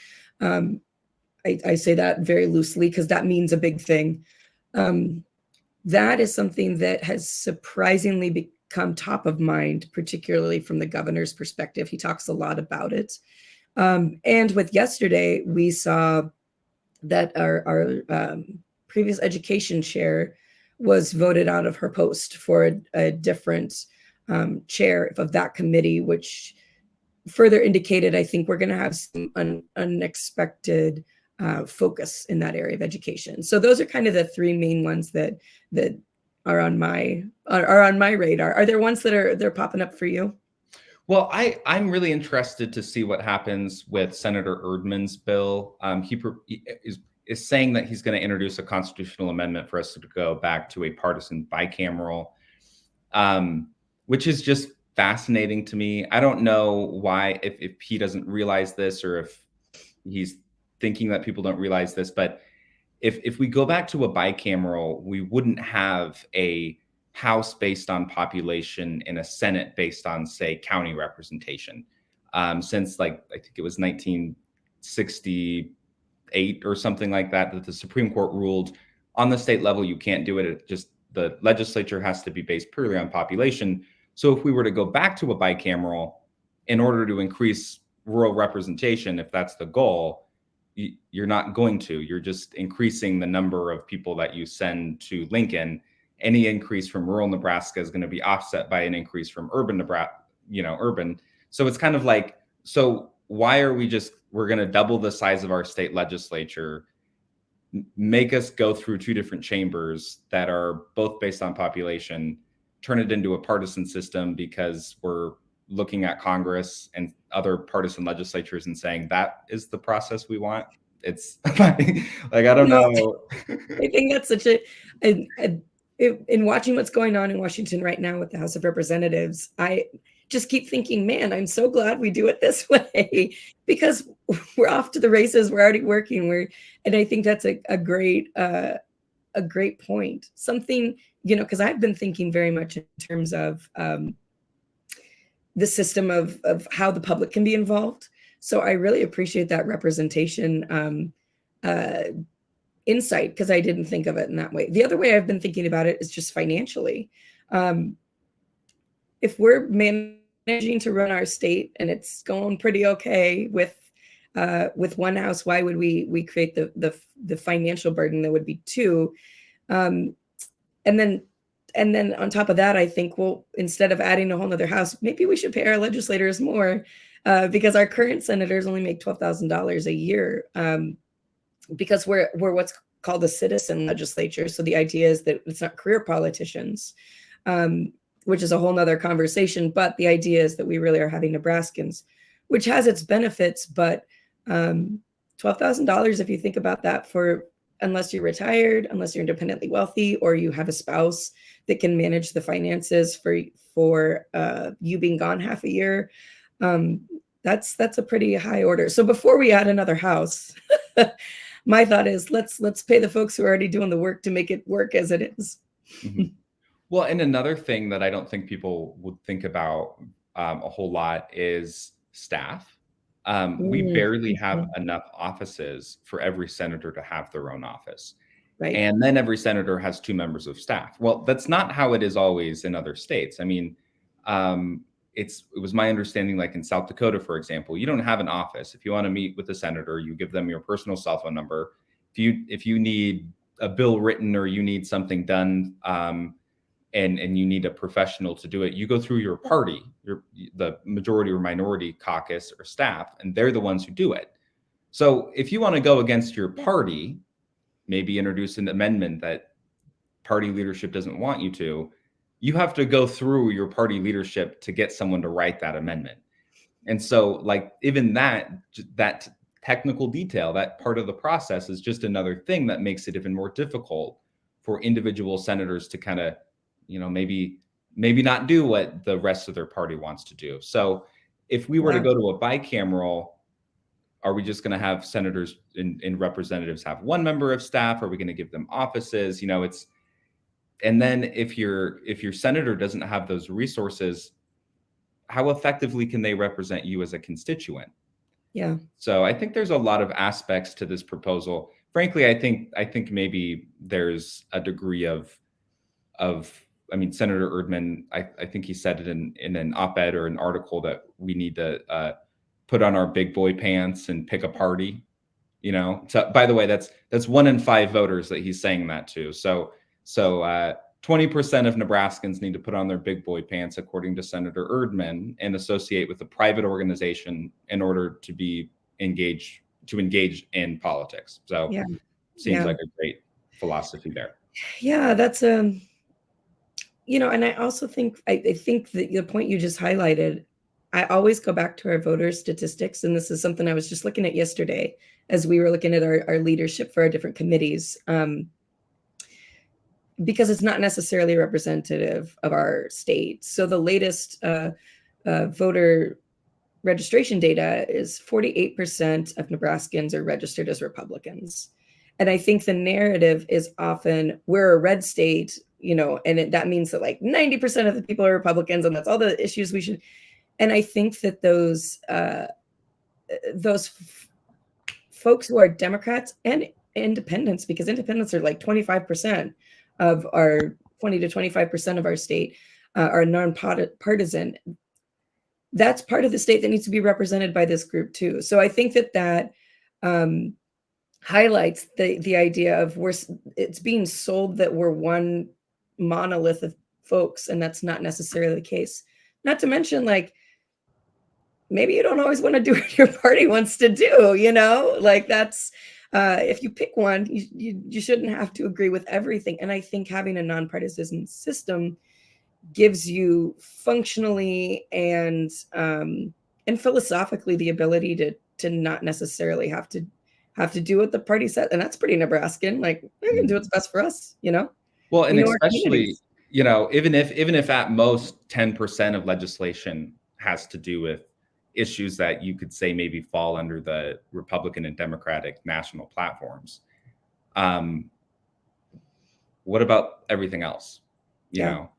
I say that very loosely because that means a big thing. That is something that has surprisingly come top of mind, particularly from the governor's perspective. He talks a lot about it. And with yesterday, we saw that our previous education chair was voted out of her post for a different chair of that committee, which further indicated, I think we're going to have some unexpected focus in that area of education. So those are kind of the three main ones that are on my radar. Are there ones that they're popping up for you? Well, I'm really interested to see what happens with Senator Erdman's bill. He is saying that he's going to introduce a constitutional amendment for us to go back to a partisan bicameral, which is just fascinating to me. I don't know why, if he doesn't realize this or if he's thinking that people don't realize this, but if we go back to a bicameral, we wouldn't have a House based on population and a Senate based on, say, county representation. Since I think it was 1968 or something like that, that the Supreme Court ruled on the state level, you can't do it. It just, the legislature has to be based purely on population. So if we were to go back to a bicameral in order to increase rural representation, if that's the goal, you're not going to. You're just increasing the number of people that you send to Lincoln. Any increase from rural Nebraska is going to be offset by an increase from urban Nebraska, urban. So it's kind of like, so why are we're going to double the size of our state legislature, make us go through two different chambers that are both based on population, turn it into a partisan system because we're looking at Congress and other partisan legislatures and saying that is the process we want? It's I don't know. I think that's such in watching what's going on in Washington right now with the House of Representatives, I just keep thinking, man, I'm so glad we do it this way because we're off to the races. We're already working. And I think that's a great point. Something, because I've been thinking very much in terms of the system of how the public can be involved. So I really appreciate that representation insight, because I didn't think of it in that way. The other way I've been thinking about it is just financially. If we're managing to run our state and it's going pretty okay with one house, why would we create the financial burden that would be two? And then on top of that, I think, well, instead of adding a whole nother house, maybe we should pay our legislators more because our current senators only make $12,000 a year. Because we're what's called a citizen legislature. So the idea is that it's not career politicians, which is a whole nother conversation. But the idea is that we really are having Nebraskans, which has its benefits. But $12,000, if you think about that, unless you're retired, unless you're independently wealthy, or you have a spouse that can manage the finances for you being gone half a year, that's a pretty high order. So before we add another house, my thought is let's pay the folks who are already doing the work to make it work as it is. Mm-hmm. Well, and another thing that I don't think people would think about a whole lot is staff. We barely have enough offices for every senator to have their own office. Right. And then every senator has 2 members of staff. Well, that's not how it is always in other states. I mean, it was my understanding, like in South Dakota, for example, you don't have an office. If you want to meet with a senator, you give them your personal cell phone number. If you need a bill written or you need something done, and you need a professional to do it, you go through your party, the majority or minority caucus or staff, and they're the ones who do it. So if you want to go against your party, maybe introduce an amendment that party leadership doesn't want you to, you have to go through your party leadership to get someone to write that amendment. And so even that technical detail, that part of the process is just another thing that makes it even more difficult for individual senators to kind of, maybe not do what the rest of their party wants to do. So if we were to go to a bicameral, are we just going to have senators and representatives have one member of staff? Are we going to give them offices? And then if your senator doesn't have those resources, how effectively can they represent you as a constituent? Yeah. So I think there's a lot of aspects to this proposal. Frankly, I think maybe there's a degree of I mean, Senator Erdman, I think he said it in an op-ed or an article that we need to put on our big boy pants and pick a party. You know, so, by the way, that's 1 in 5 voters that he's saying that to. So 20% of Nebraskans need to put on their big boy pants, according to Senator Erdman, and associate with a private organization in order to engage in politics. So Yeah. seems like a great philosophy there. Yeah, that's you know, and I also think I think that the point you just highlighted, I always go back to our voter statistics, and this is something I was just looking at yesterday as we were looking at our leadership for our different committees, because it's not necessarily representative of our state. So the latest voter registration data is 48% of Nebraskans are registered as Republicans. And I think the narrative is often we're a red state, you know, and that means that like 90% of the people are Republicans, and that's all the issues we should. And I think that those folks who are Democrats and independents, because independents are like 25% of our 20 to 25% of our state, are nonpartisan. That's part of the state that needs to be represented by this group too. So I think that highlights the idea of it's being sold that we're one monolith of folks, and that's not necessarily the case. Not to mention, like, maybe you don't always want to do what your party wants to do, you know, like that's if you pick one, you shouldn't have to agree with everything. And I think having a nonpartisan system gives you functionally and philosophically the ability to not necessarily have to do what the party says. And that's pretty Nebraskan. Like, we're gonna do what's best for us, you know. Well, and especially, you know, even if at most 10% of legislation has to do with issues that you could say maybe fall under the Republican and Democratic national platforms, what about everything else? You know,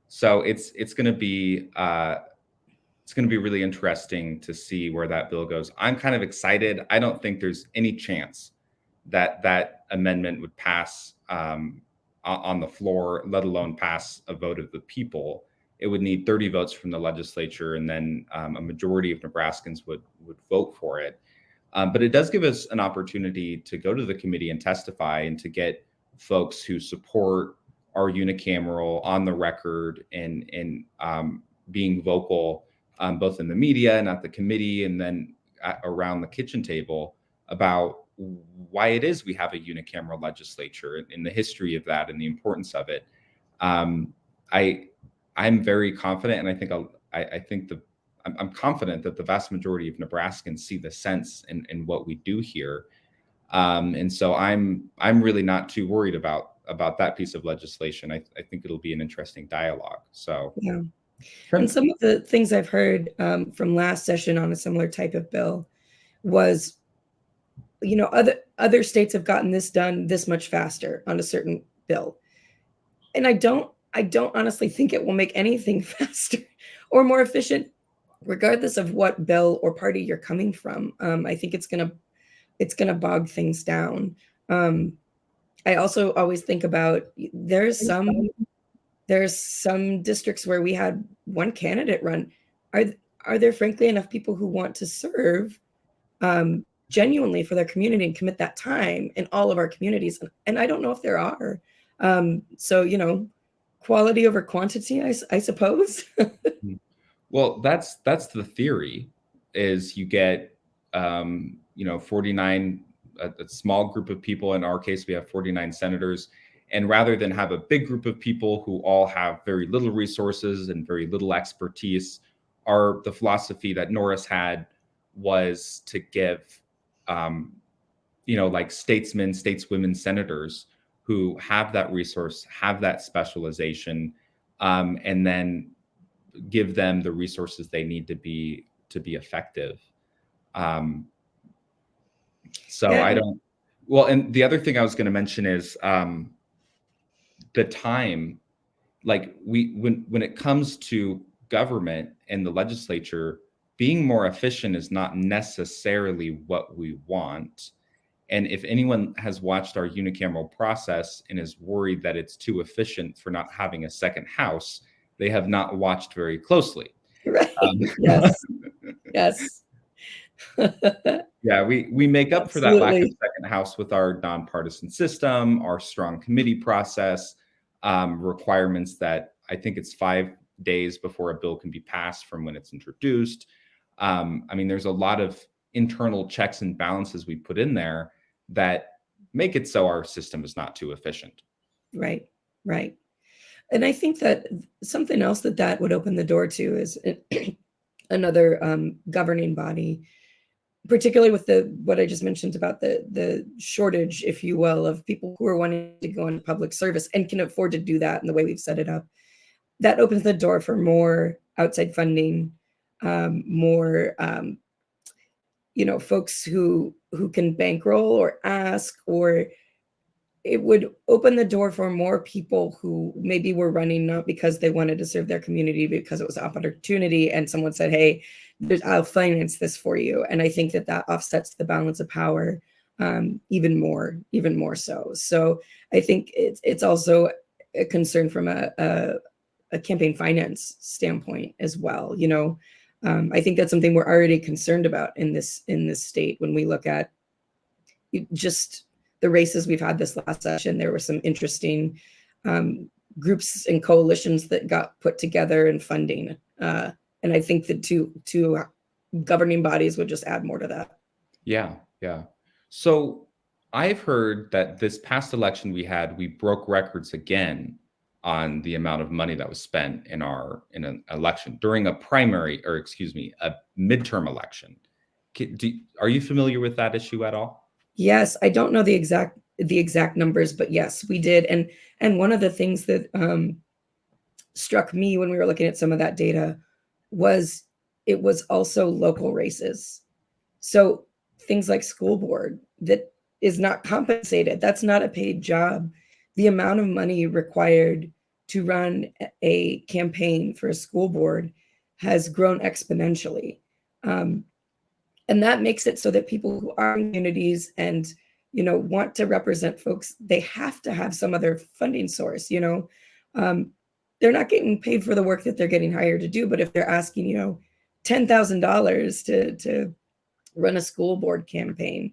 so it's going to be really interesting to see where that bill goes. I'm kind of excited. I don't think there's any chance that amendment would pass on the floor, let alone pass a vote of the people. It would need 30 votes from the legislature, and then a majority of Nebraskans would vote for it. But it does give us an opportunity to go to the committee and testify, and to get folks who support our unicameral on the record and being vocal, both in the media and at the committee, and then around the kitchen table, about why it is we have a unicameral legislature and the history of that and the importance of it. I'm very confident, and I'm confident that the vast majority of Nebraskans see the sense in what we do here, and so I'm really not too worried about that piece of legislation. I think it'll be an interesting dialogue. So yeah, and some of the things I've heard from last session on a similar type of bill was, you know, other states have gotten this done this much faster on a certain bill, and I don't honestly think it will make anything faster or more efficient, regardless of what bill or party you're coming from. I think it's gonna bog things down. I also always think about there's some districts where we had one candidate run. Are there frankly enough people who want to serve genuinely for their community and commit that time in all of our communities? And I don't know if there are. So, you know, quality over quantity, I suppose. Well, that's the theory, is you get 49, a small group of people. In our case, we have 49 senators. And rather than have a big group of people who all have very little resources and very little expertise, the philosophy that Norris had was to give, like stateswomen, senators who have that resource, have that specialization, and then give them the resources they need to be effective. So yeah. And the other thing I was going to mention is the time, like when it comes to government and the legislature, being more efficient is not necessarily what we want. And if anyone has watched our unicameral process and is worried that it's too efficient for not having a second house, they have not watched very closely. Right. Yes. Yes. Yeah, we make up for that lack of Absolutely. second house with our nonpartisan system, our strong committee process, requirements that I think it's 5 days before a bill can be passed from when it's introduced. I mean, there's a lot of internal checks and balances we put in there that make it so our system is not too efficient. Right. Right. And I think that something else that would open the door to is another governing body, particularly with what I just mentioned about the shortage, if you will, of people who are wanting to go into public service and can afford to do that in the way we've set it up. That opens the door for more outside funding, more folks who can bankroll or ask, or it would open the door for more people who maybe were running not because they wanted to serve their community, because it was opportunity and someone said, hey, I'll finance this for you. And I think that offsets the balance of power even more so. So I think it's also a concern from a campaign finance standpoint as well. I think that's something we're already concerned about in this state. When we look at just the races we've had this last session, there were some interesting groups and coalitions that got put together and funding. And I think the two governing bodies would just add more to that. Yeah, yeah. So I've heard that this past election we broke records again on the amount of money that was spent in an election during a primary, or excuse me, a midterm election. Are you familiar with that issue at all? Yes, I don't know the exact numbers, but yes, we did. And one of the things that struck me when we were looking at some of that data was it was also local races. So things like school board that is not compensated, that's not a paid job. The amount of money required to run a campaign for a school board has grown exponentially. And that makes it so that people who are in communities and want to represent folks, they have to have some other funding source. They're not getting paid for the work that they're getting hired to do, but if they're asking $10,000 to run a school board campaign,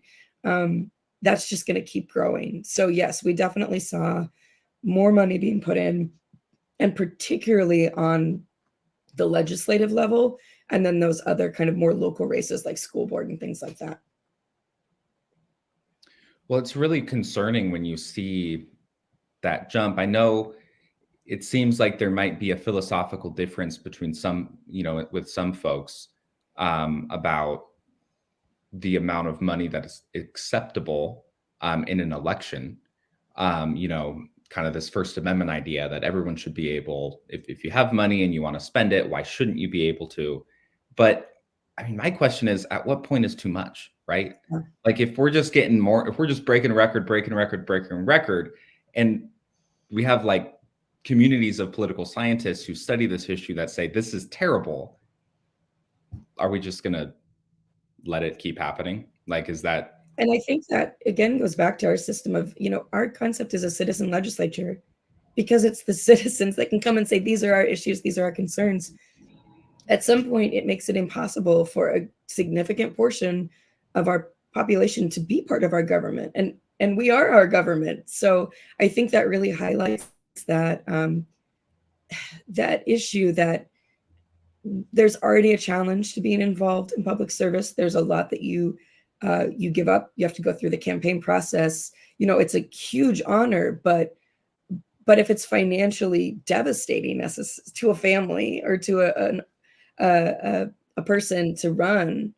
that's just going to keep growing. So yes, we definitely saw more money being put in, and particularly on the legislative level, and then those other kind of more local races like school board and things like that. Well, it's really concerning when you see that jump. I know it seems like there might be a philosophical difference between with some folks about the amount of money that is acceptable in an election. Kind of this First Amendment idea that everyone should be able, if you have money and you want to spend it, why shouldn't you be able to? But I mean, my question is, at what point is too much, right? Yeah. Like if we're just getting more, if we're just breaking record, and we have like communities of political scientists who study this issue that say this is terrible, are we just going to let it keep happening? Like, is that? And I think that again goes back to our system of, our concept is a citizen legislature, because it's the citizens that can come and say, these are our issues, these are our concerns. At some point, it makes it impossible for a significant portion of our population to be part of our government. And we are our government. So I think that really highlights that that issue, that there's already a challenge to being involved in public service. There's a lot that you give up. You have to go through the campaign process. It's a huge honor, but if it's financially devastating to a family or to a person to run,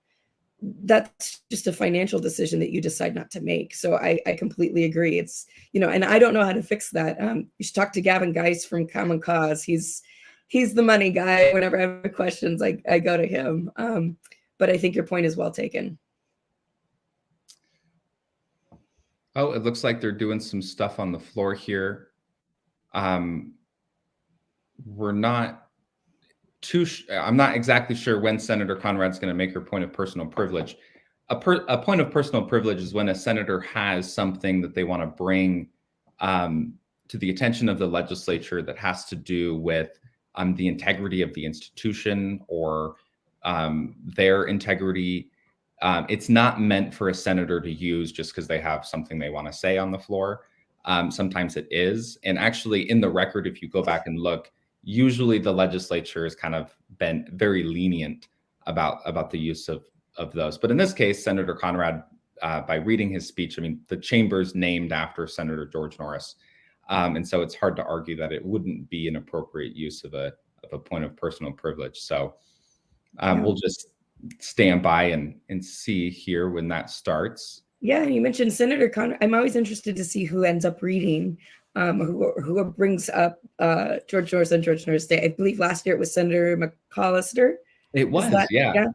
that's just a financial decision that you decide not to make. So I completely agree. It's, and I don't know how to fix that. You should talk to Gavin Geis from Common Cause. He's the money guy. Whenever I have questions, I go to him. But I think your point is well taken. Oh, it looks like they're doing some stuff on the floor here. We're not I'm not exactly sure when Senator Conrad's going to make her point of personal privilege. a point of personal privilege is when a senator has something that they want to bring to the attention of the legislature that has to do with the integrity of the institution or their integrity. It's not meant for a senator to use just because they have something they want to say on the floor. Sometimes it is. And actually, in the record, if you go back and look, usually the legislature has kind of been very lenient about the use of those. But in this case, Senator Conrad, by reading his speech, I mean, the chamber's named after Senator George Norris. And so it's hard to argue that it wouldn't be an appropriate use of a point of personal privilege. So we'll just stand by and see here when that starts. Yeah, you mentioned Senator Conrad. I'm always interested to see who ends up reading, who brings up George Norris and George Norris Day. I believe last year it was Senator McAllister. It was, yeah.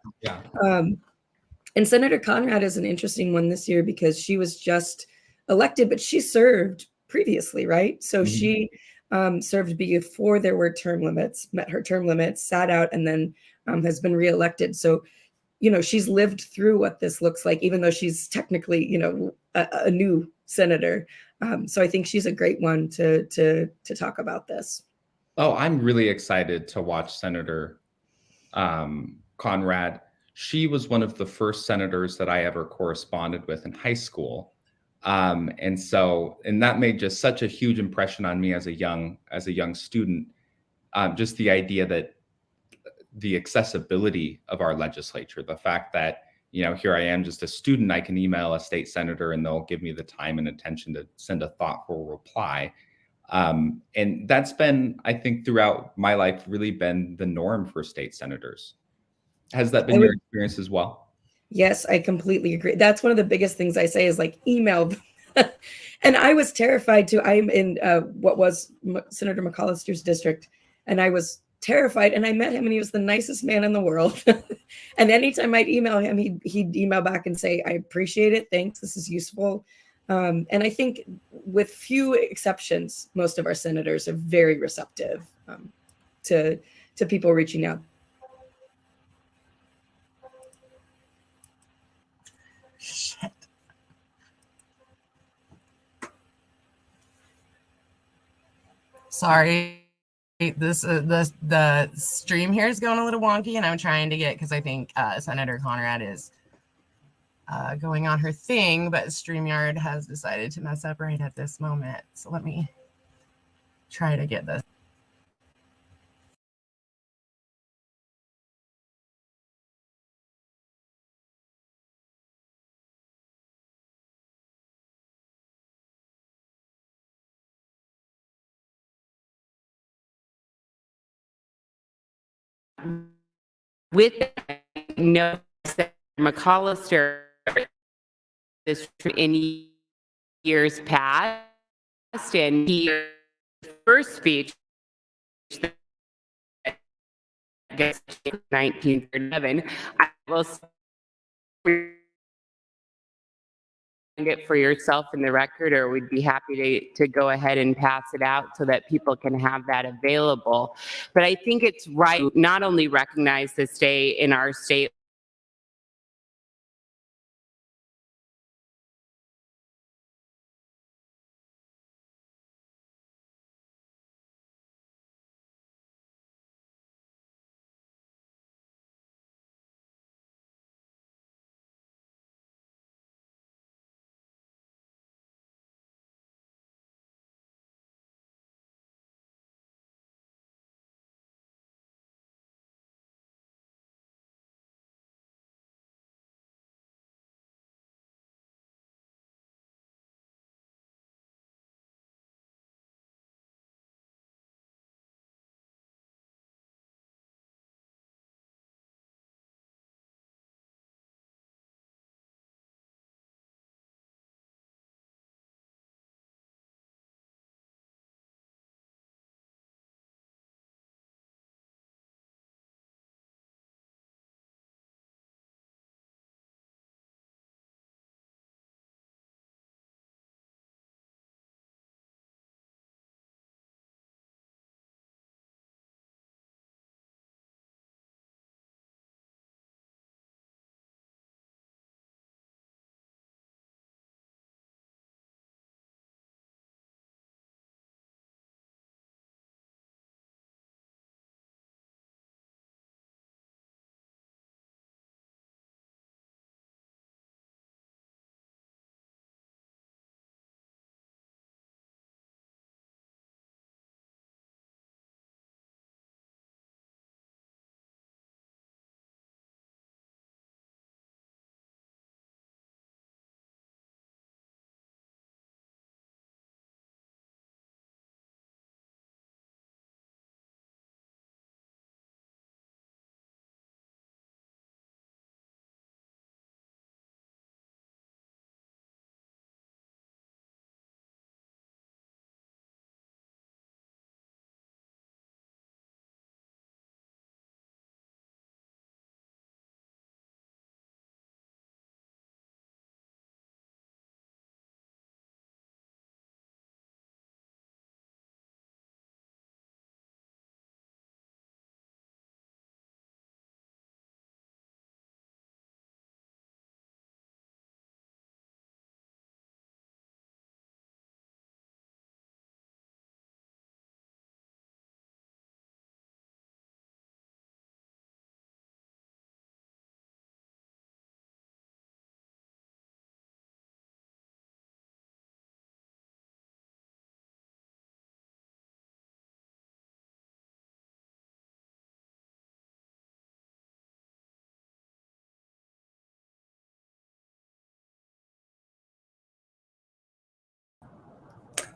And Senator Conrad is an interesting one this year because she was just elected, but she served previously, right? So she served before there were term limits, met her term limits, sat out, and then has been reelected. So, she's lived through what this looks like, even though she's technically, a new senator. So I think she's a great one to talk about this. Oh, I'm really excited to watch Senator Conrad. She was one of the first senators that I ever corresponded with in high school. And that made just such a huge impression on me as a young student. Just the idea that the accessibility of our legislature, the fact that, here I am just a student, I can email a state senator and they'll give me the time and attention to send a thoughtful reply. And that's been, I think, throughout my life, really been the norm for state senators. Has that been your experience as well? Yes, I completely agree. That's one of the biggest things I say is like email. And I was terrified too. I'm in what was Senator McAllister's district, and I was terrified. And I met him, and he was the nicest man in the world. And anytime I'd email him, he'd email back and say, "I appreciate it. Thanks. This is useful." And I think, with few exceptions, most of our senators are very receptive to people reaching out. Shit. Sorry. The stream here is going a little wonky, and I'm trying to get, because I think Senator Conrad is going on her thing, but StreamYard has decided to mess up right at this moment. So let me try to get this. With no McAllister this in years past, and he first speech, I guess 1937, I will it for yourself in the record, or we'd be happy to go ahead and pass it out so that people can have that available. But I think it's right to not only recognize this day in our state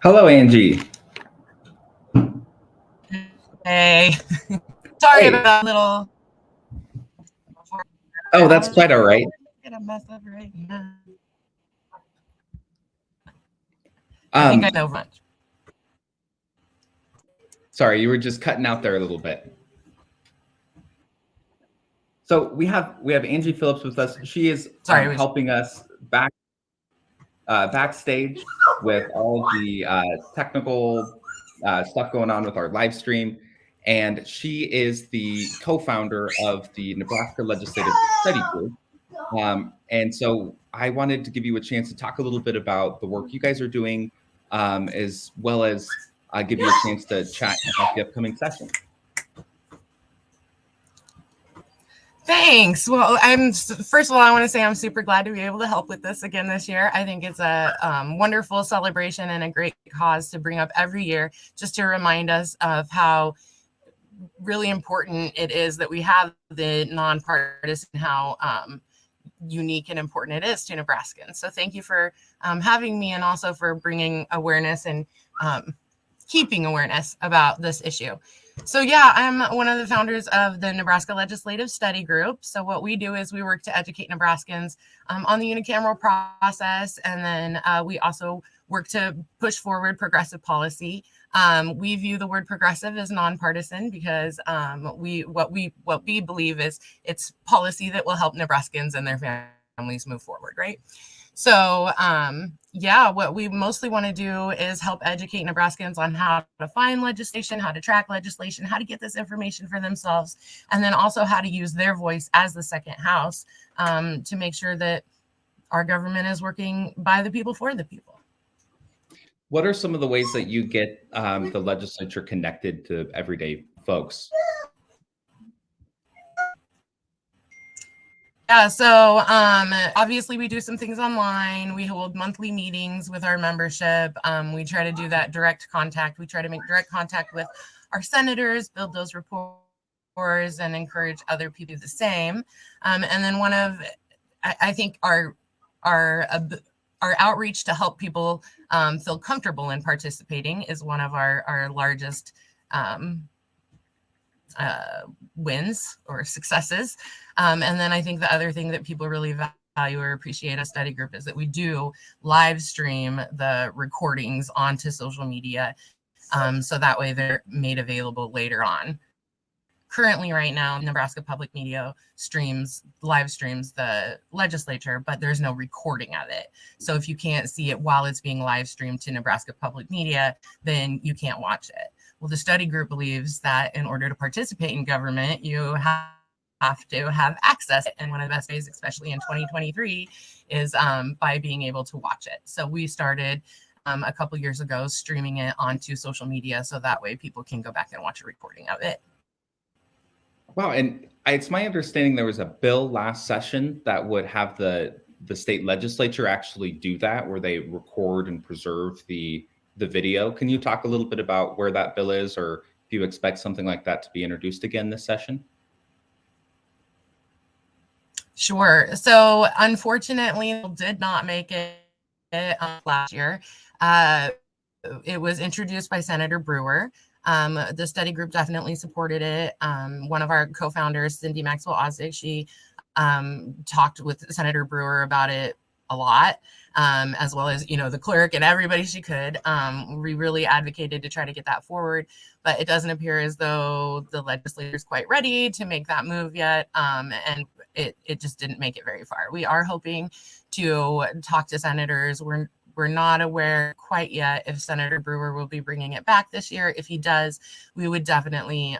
Hello, Angie. Hey, sorry Hey. about a little. Oh, that's quite all right. Gonna mess up right now. I think I know much. Sorry, you were just cutting out there a little bit. So we have Angie Phillips with us. She is helping us backstage with all the technical stuff going on with our live stream. And she is the co-founder of the Nebraska Legislative Study Group. And so I wanted to give you a chance to talk a little bit about the work you guys are doing, as well as give you a chance to chat about the upcoming session. Thanks. Well, first of all, I want to say I'm super glad to be able to help with this again this year. I think it's a wonderful celebration and a great cause to bring up every year, just to remind us of how really important it is that we have the nonpartisan, how unique and important it is to Nebraskans. So thank you for having me, and also for bringing awareness and keeping awareness about this issue. So yeah, I'm one of the founders of the Nebraska Legislative Study Group. So what we do is we work to educate Nebraskans on the unicameral process, and then we also work to push forward progressive policy. We view the word progressive as nonpartisan because what we believe is it's policy that will help Nebraskans and their families move forward, right? So yeah, what we mostly want to do is help educate Nebraskans on how to find legislation, how to track legislation, how to get this information for themselves, and then also how to use their voice as the second house to make sure that our government is working by the people for the people. What are some of the ways that you get the legislature connected to everyday folks? Yeah, so obviously we do some things online. We hold monthly meetings with our membership. We try to do that direct contact. We try to make direct contact with our senators, build those rapports, and encourage other people to do the same. And then I think our outreach to help people feel comfortable in participating is one of our largest wins or successes. And then I think the other thing that people really value or appreciate a study group is that we do live stream the recordings onto social media. So that way they're made available later on. Currently, right now, Nebraska Public Media live streams the legislature, but there's no recording of it. So if you can't see it while it's being live streamed to Nebraska Public Media, then you can't watch it. Well, the study group believes that in order to participate in government, you have to have access. And one of the best ways, especially in 2023, is by being able to watch it. So we started a couple years ago streaming it onto social media, so that way people can go back and watch a recording of it. Wow, and it's my understanding there was a bill last session that would have the state legislature actually do that, where they record and preserve the video. Can you talk a little bit about where that bill is, or if you expect something like that to be introduced again this session? Sure. So unfortunately, it did not make it last year. It was introduced by Senator Brewer. The study group definitely supported it. One of our co-founders, Cindy Maxwell Osdick, she talked with Senator Brewer about it a lot, as well as, the clerk and everybody she could. We really advocated to try to get that forward, but it doesn't appear as though the legislature is quite ready to make that move yet. And it just didn't make it very far. We are hoping to talk to senators. We're not aware quite yet if Senator Brewer will be bringing it back this year. If he does, we would definitely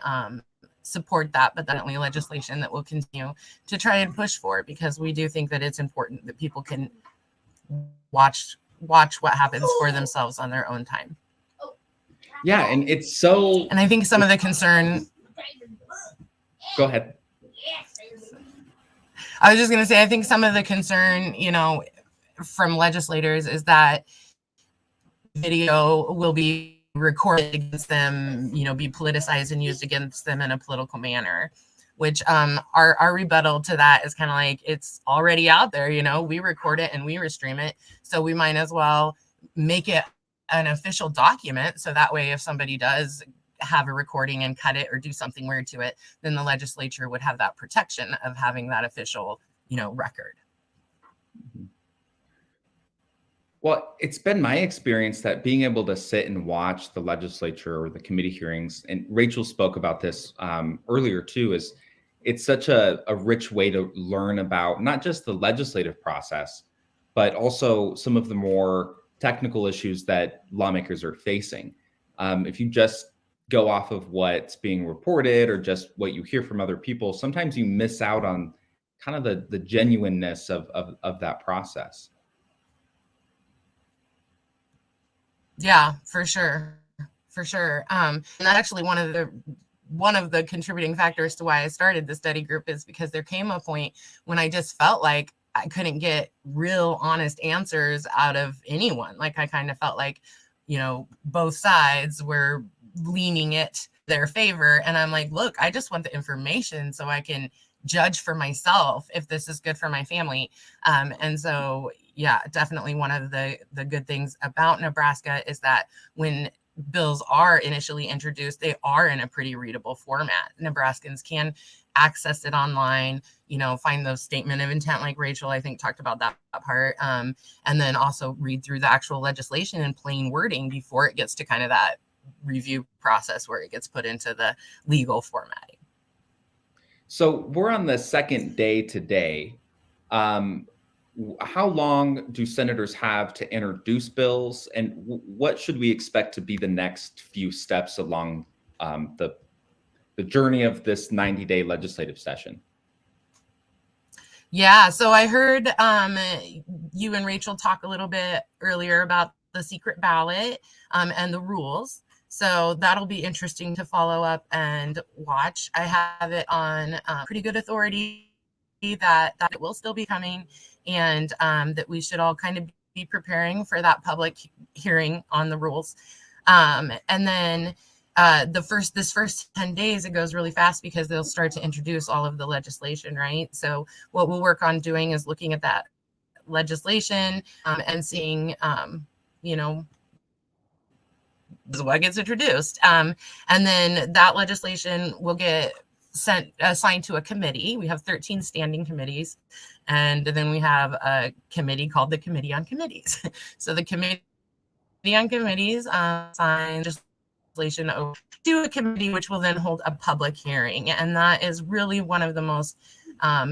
support that, but definitely legislation that will continue to try and push for, because we do think that it's important that people can watch what happens for themselves on their own time. Yeah, and it's so... And I think some of the concern... Go ahead. I was just going to say, I think some of the concern, from legislators is that video will be recorded against them, be politicized and used against them in a political manner, which our rebuttal to that is kind of like, it's already out there, we record it and we restream it. So we might as well make it an official document. So that way, if somebody does have a recording and cut it or do something weird to it, then the legislature would have that protection of having that official, record. Well, it's been my experience that being able to sit and watch the legislature or the committee hearings, and Rachel spoke about this earlier too, is it's such a rich way to learn about not just the legislative process, but also some of the more technical issues that lawmakers are facing. If you just go off of what's being reported or just what you hear from other people, sometimes you miss out on kind of the genuineness of that process. Yeah, for sure. For sure. And that's actually one of the contributing factors to why I started the study group, is because there came a point when I just felt like I couldn't get real honest answers out of anyone. Like I kind of felt like, both sides were leaning it their favor. And I'm like, look, I just want the information so I can judge for myself if this is good for my family. And so, yeah, definitely one of the good things about Nebraska is that when bills are initially introduced, they are in a pretty readable format. Nebraskans can access it online, find those statement of intent, like Rachel, I think, talked about that part. And then also read through the actual legislation in plain wording before it gets to kind of that review process where it gets put into the legal formatting. So we're on the second day today. How long do senators have to introduce bills, and what should we expect to be the next few steps along the journey of this 90-day legislative session? Yeah, so I heard you and Rachel talk a little bit earlier about the secret ballot and the rules. So that'll be interesting to follow up and watch. I have it on pretty good authority that it will still be coming, and that we should all kind of be preparing for that public hearing on the rules. And then this first 10 days, it goes really fast because they'll start to introduce all of the legislation, right? So what we'll work on doing is looking at that legislation and seeing, this is what gets introduced. And then that legislation will get assigned to a committee. We have 13 standing committees. And then we have a committee called the Committee on Committees. So the Committee on Committees assigns legislation to a committee, which will then hold a public hearing. And that is really one of the most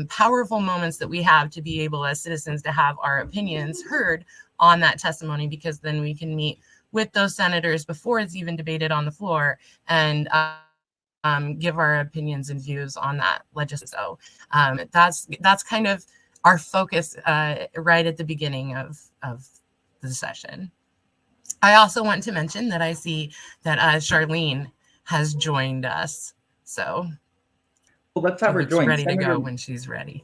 powerful moments that we have to be able as citizens to have our opinions heard on that testimony, because then we can meet with those senators before it's even debated on the floor and give our opinions and views on that legislation. So that's kind of our focus right at the beginning of the session. I also want to mention that I see that Charlene has joined us. So well, let's have her join. Ready to go when she's ready.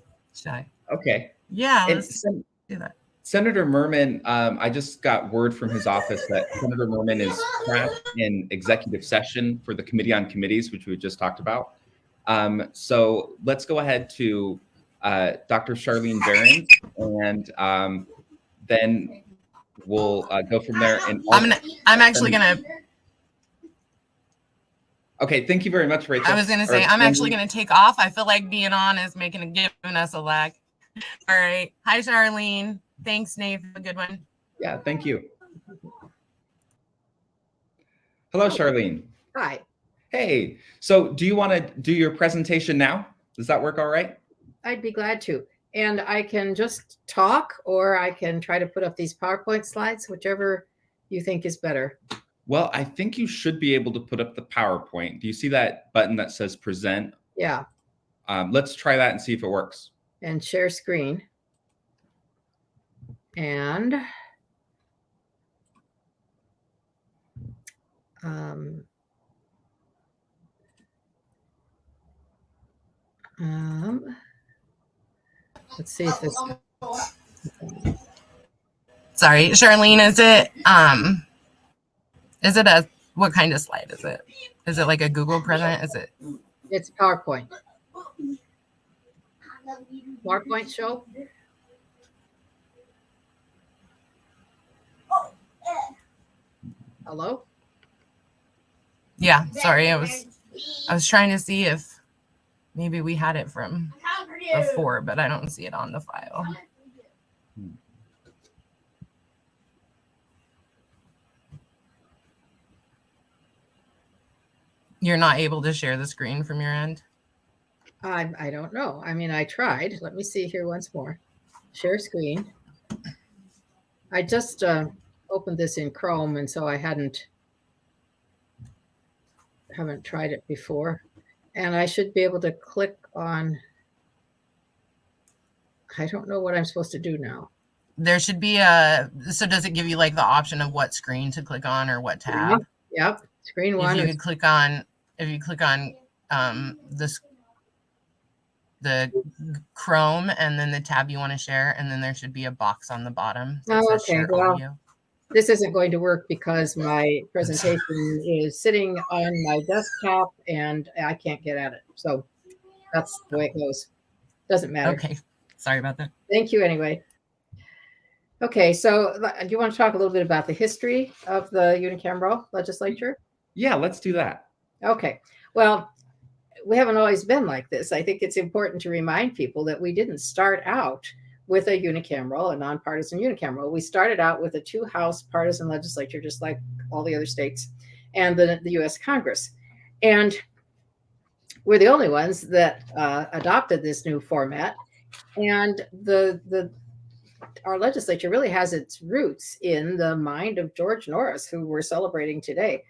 Okay. Yeah, let's do that. Senator Merman, I just got word from his office that Senator Merman is trapped in executive session for the Committee on Committees, which we just talked about. So let's go ahead to Dr. Charlene Behrens, and then we'll go from there. And I'm actually gonna. Okay, thank you very much, Rachel. I was gonna say I'm actually gonna take off. I feel like being on is giving us a lag. All right. Hi, Charlene. Thanks, Nate. Have a good one. Yeah, thank you. Hello, Charlene. Hi. Hey, so do you want to do your presentation now? Does that work all right? I'd be glad to. And I can just talk, or I can try to put up these PowerPoint slides, whichever you think is better. Well, I think you should be able to put up the PowerPoint. Do you see that button that says present? Yeah. Let's try that and see if it works. And share screen. And let's see if this. Sorry, Charlene, is it what kind of slide is it? Is it like a Google present? Is it? It's PowerPoint. PowerPoint show. Hello? Yeah, sorry. I was trying to see if maybe we had it from before, but I don't see it on the file. You're not able to share the screen from your end? I don't know. I mean, I tried. Let me see here once more. Share screen. I just opened this in Chrome, and so I haven't tried it before. And I should be able to click on, I don't know what I'm supposed to do now. There should be so does it give you like the option of what screen to click on or what tab? Yep. Screen one. If you click on the Chrome and then the tab you want to share, and then there should be a box on the bottom that says okay. share Well, audio. this isn't going to work because my presentation is sitting on my desktop and I can't get at it. So that's the way it goes. Doesn't matter. Okay. Sorry about that. Thank you anyway. Okay, so do you want to talk a little bit about the history of the unicameral legislature? Yeah, let's do that. Okay. Well, we haven't always been like this. I think it's important to remind people that we didn't start out with a unicameral, a nonpartisan unicameral. We started out with a two-house partisan legislature, just like all the other states, and the U.S. Congress. And we're the only ones that adopted this new format. And our legislature really has its roots in the mind of George Norris, who we're celebrating today.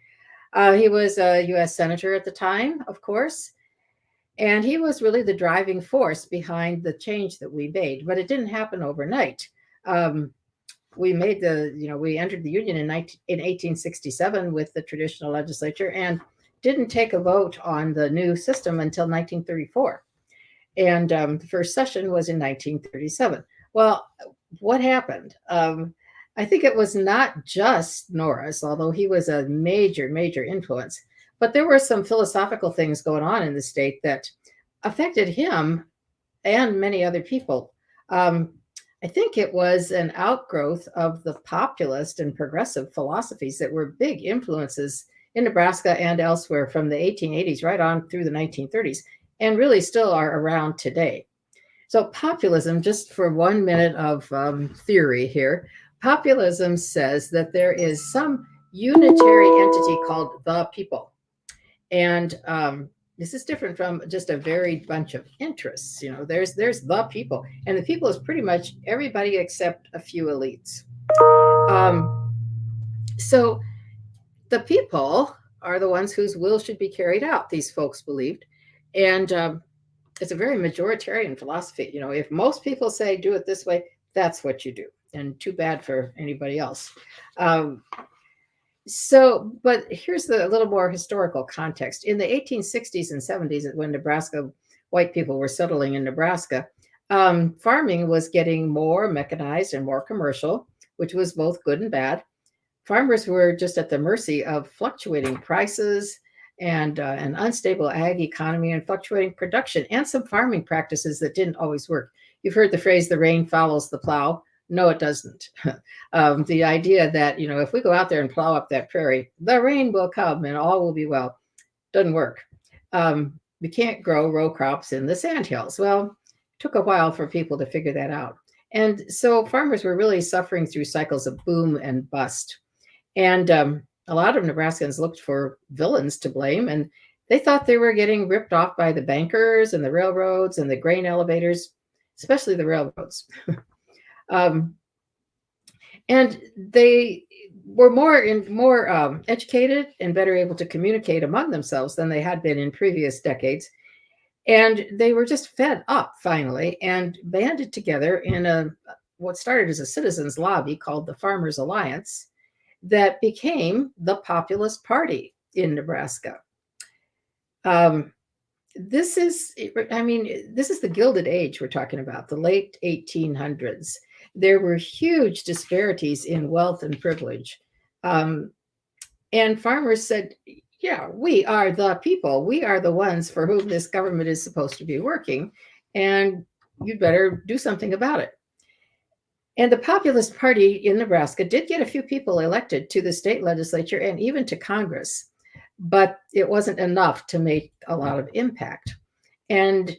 He was a U.S. Senator at the time, of course, and he was really the driving force behind the change that we made. But it didn't happen overnight. We entered the Union in 1867 with the traditional legislature and didn't take a vote on the new system until 1934. And the first session was in 1937. Well, what happened? I think it was not just Norris, although he was a major, major influence, but there were some philosophical things going on in the state that affected him and many other people. I think it was an outgrowth of the populist and progressive philosophies that were big influences in Nebraska and elsewhere from the 1880s right on through the 1930s, and really still are around today. So populism, just for 1 minute of theory here, populism says that there is some unitary entity called the people. And this is different from just a varied bunch of interests. You know, there's the people, and the people is pretty much everybody except a few elites. So the people are the ones whose will should be carried out, these folks believed. And it's a very majoritarian philosophy. You know, if most people say do it this way, that's what you do. And too bad for anybody else. But here's a little more historical context. In the 1860s and 70s, when white people were settling in Nebraska, farming was getting more mechanized and more commercial, which was both good and bad. Farmers were just at the mercy of fluctuating prices and an unstable ag economy and fluctuating production and some farming practices that didn't always work. You've heard the phrase, the rain follows the plow. No, it doesn't. The idea that, you know, if we go out there and plow up that prairie, the rain will come and all will be well, doesn't work. We can't grow row crops in the sandhills. Well, it took a while for people to figure that out. And so farmers were really suffering through cycles of boom and bust. And a lot of Nebraskans looked for villains to blame, and they thought they were getting ripped off by the bankers and the railroads and the grain elevators, especially the railroads. And they were more educated and better able to communicate among themselves than they had been in previous decades. And they were just fed up finally and banded together in what started as a citizens' lobby called the Farmers Alliance that became the Populist Party in Nebraska. This is the Gilded Age we're talking about, the late 1800s. There were huge disparities in wealth and privilege. And farmers said, yeah, we are the people. We are the ones for whom this government is supposed to be working, and you'd better do something about it. And the Populist Party in Nebraska did get a few people elected to the state legislature and even to Congress, but it wasn't enough to make a lot of impact. And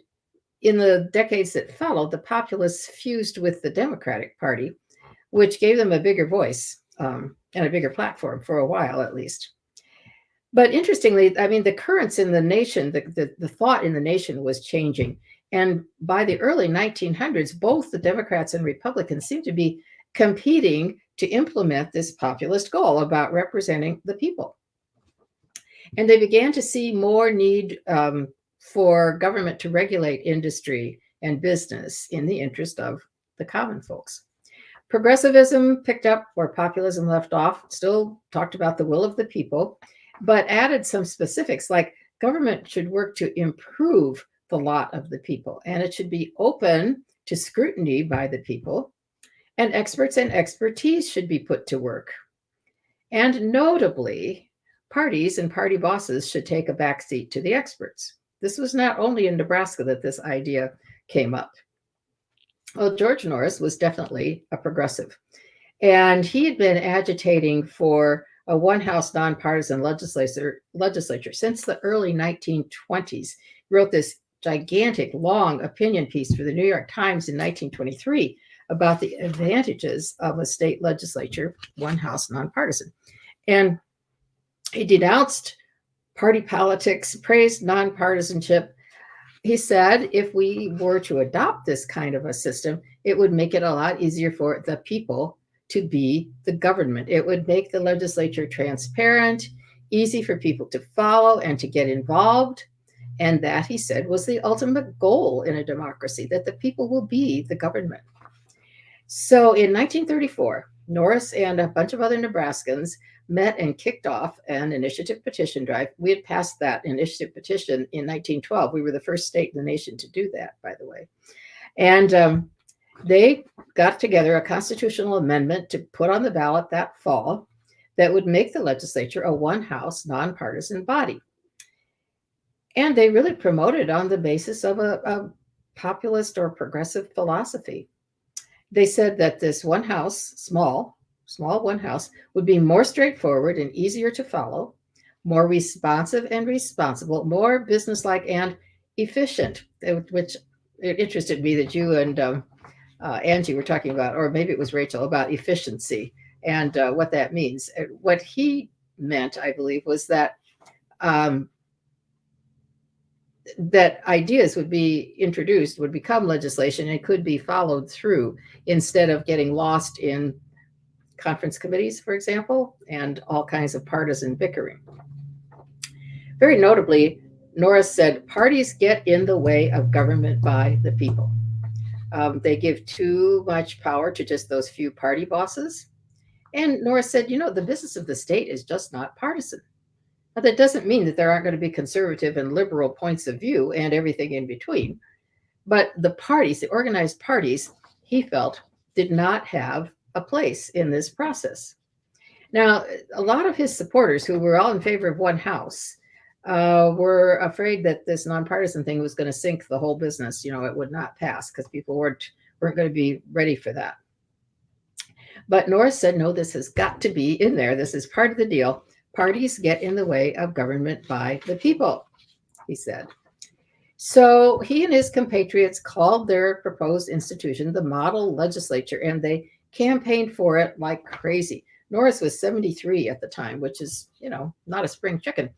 in the decades that followed, the Populists fused with the Democratic Party, which gave them a bigger voice and a bigger platform for a while, at least. But interestingly, I mean, the currents in the nation, the thought in the nation was changing. And by the early 1900s, both the Democrats and Republicans seemed to be competing to implement this populist goal about representing the people. And they began to see more need for government to regulate industry and business in the interest of the common folks. Progressivism picked up where populism left off, still talked about the will of the people, but added some specifics like government should work to improve the lot of the people, and it should be open to scrutiny by the people, and experts and expertise should be put to work. And notably, parties and party bosses should take a backseat to the experts. This was not only in Nebraska that this idea came up. Well, George Norris was definitely a progressive, and he had been agitating for a one-house nonpartisan legislature since the early 1920s. He wrote this gigantic, long opinion piece for the New York Times in 1923 about the advantages of a state legislature, one-house nonpartisan. And he denounced party politics, praised nonpartisanship. He said if we were to adopt this kind of a system, it would make it a lot easier for the people to be the government. It would make the legislature transparent, easy for people to follow and to get involved. And that, he said, was the ultimate goal in a democracy, that the people will be the government. So in 1934, Norris and a bunch of other Nebraskans met and kicked off an initiative petition drive. We had passed that initiative petition in 1912. We were the first state in the nation to do that, by the way. And they got together a constitutional amendment to put on the ballot that fall that would make the legislature a one-house, nonpartisan body. And they really promoted on the basis of a populist or progressive philosophy. They said that this one house, small one house, would be more straightforward and easier to follow, more responsive and responsible, more businesslike and efficient, which it interested me that you and Angie were talking about, or maybe it was Rachel, about efficiency and what that means. What he meant, I believe, was that that ideas would be introduced, would become legislation, and could be followed through instead of getting lost in conference committees, for example, and all kinds of partisan bickering. Very notably, Norris said, parties get in the way of government by the people. They give too much power to just those few party bosses. And Norris said, you know, the business of the state is just not partisan. Now, that doesn't mean that there aren't going to be conservative and liberal points of view and everything in between. But the parties, the organized parties, he felt, did not have a place in this process. Now, a lot of his supporters, who were all in favor of one house, were afraid that this nonpartisan thing was going to sink the whole business. You know, it would not pass because people weren't going to be ready for that. But Norris said, no, this has got to be in there. This is part of the deal. Parties get in the way of government by the people, he said. So he and his compatriots called their proposed institution the model legislature, and they campaigned for it like crazy. Norris was 73 at the time, which is, you know, not a spring chicken.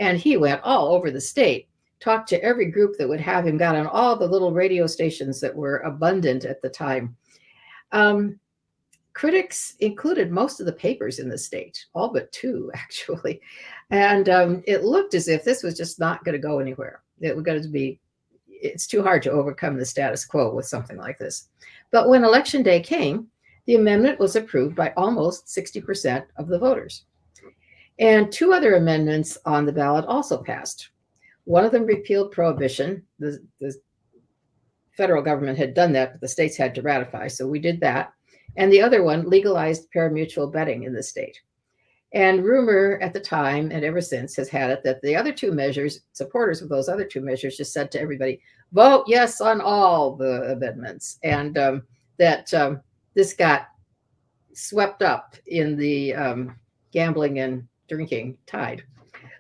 And he went all over the state, talked to every group that would have him, got on all the little radio stations that were abundant at the time. Critics included most of the papers in the state, all but two, actually. And it looked as if this was just not going to go anywhere. It was going to be, it's too hard to overcome the status quo with something like this. But when election day came, the amendment was approved by almost 60% of the voters. And two other amendments on the ballot also passed. One of them repealed prohibition. The federal government had done that, but the states had to ratify, so we did that. And the other one legalized pari-mutuel betting in the state. And rumor at the time and ever since has had it that the other two measures, supporters of those other two measures, just said to everybody, vote yes on all the amendments. And that this got swept up in the gambling and drinking tide.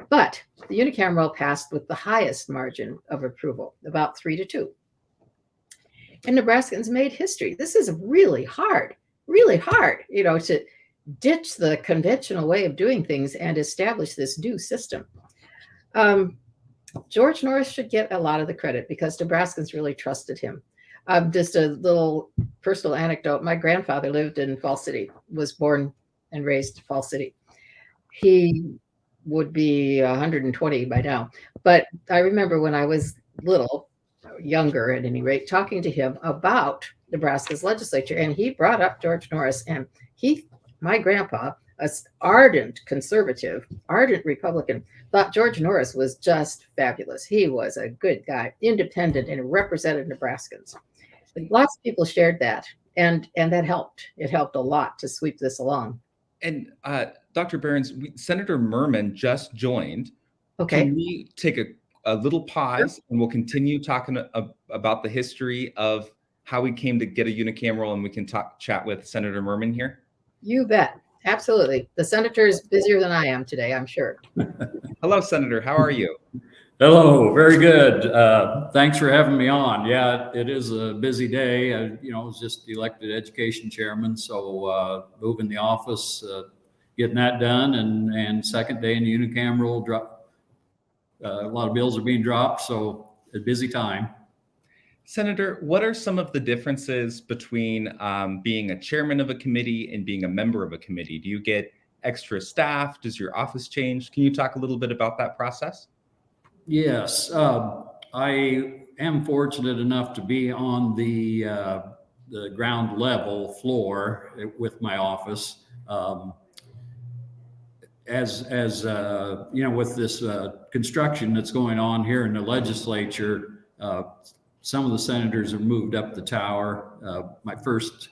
But the unicameral passed with the highest margin of approval, about 3-2. And Nebraskans made history. This is really hard, to ditch the conventional way of doing things and establish this new system. George Norris should get a lot of the credit because Nebraskans really trusted him. Just a little personal anecdote. My grandfather lived in Fall City, was born and raised in Fall City. He would be 120 by now. But I remember when I was little, younger at any rate, talking to him about Nebraska's legislature. And he brought up George Norris. And my grandpa, an ardent conservative, ardent Republican, thought George Norris was just fabulous. He was a good guy, independent, and represented Nebraskans. Lots of people shared that. And that helped. It helped a lot to sweep this along. And Dr. Behrens, Senator Merman just joined. Okay. Can we take a little pause, and we'll continue talking about the history of how we came to get a unicameral, and we can chat with Senator Merman here? You bet. Absolutely. The senator is busier than I am today, I'm sure. Hello, Senator. How are you? Hello. Very good. Thanks for having me on. Yeah, it is a busy day. I was just elected education chairman, so moving the office, getting that done, and second day in the unicameral drop. A lot of bills are being dropped, so a busy time. Senator, what are some of the differences between being a chairman of a committee and being a member of a committee? Do you get extra staff? Does your office change? Can you talk a little bit about that process? Yes, I am fortunate enough to be on the ground level floor with my office. With this construction that's going on here in the legislature, some of the senators have moved up the tower. My first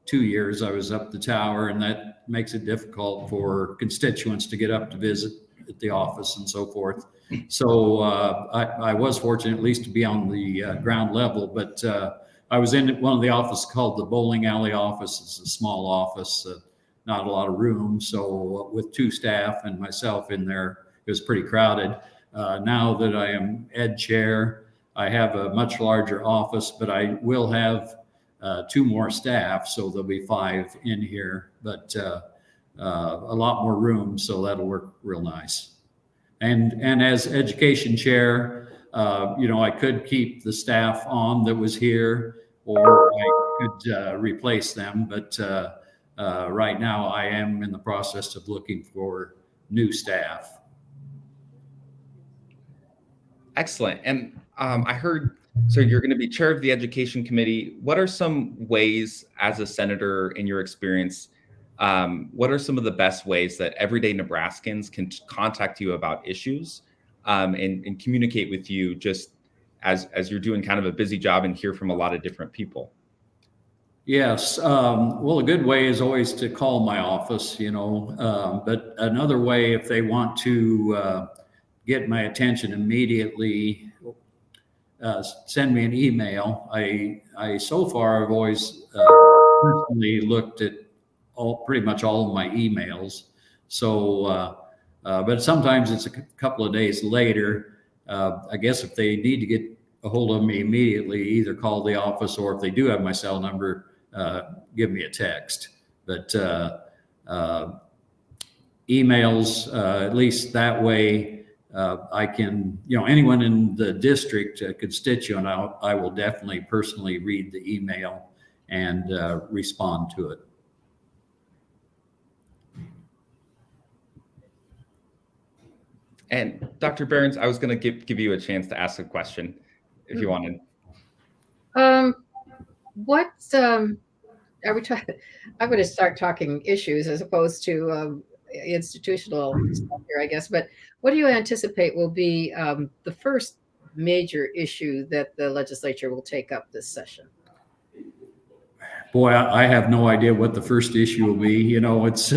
2 years, I was up the tower, and that makes it difficult for constituents to get up to visit at the office and so forth. So I was fortunate at least to be on the ground level, but I was in one of the offices called the bowling alley office. It's a small office, not a lot of room. So with 2 staff and myself in there, it was pretty crowded. Now that I am ed chair, I have a much larger office, but I will have 2 more staff. So there'll be 5 in here, but a lot more room. So that'll work real nice. And as education chair, I could keep the staff on that was here, or I could replace them. But right now I am in the process of looking for new staff. Excellent. And I heard, so you're going to be chair of the education committee. What are some ways as a senator in your experience, what are some of the best ways that everyday Nebraskans can contact you about issues and communicate with you just as you're doing kind of a busy job and hear from a lot of different people? Yes. Well, a good way is always to call my office, but another way, if they want to get my attention immediately, send me an email. I so far have always personally looked at pretty much all of my emails. So, but sometimes it's a couple of days later. I guess if they need to get a hold of me immediately, either call the office, or if they do have my cell number, give me a text. But emails, at least that way, I can, anyone in the district, constituent, I will definitely personally read the email and respond to it. And Dr. Behrens, I was going to give you a chance to ask a question if you wanted. What are we talking? I'm going to start talking issues as opposed to institutional stuff here, I guess. But what do you anticipate will be the first major issue that the legislature will take up this session? Boy, I have no idea what the first issue will be. It's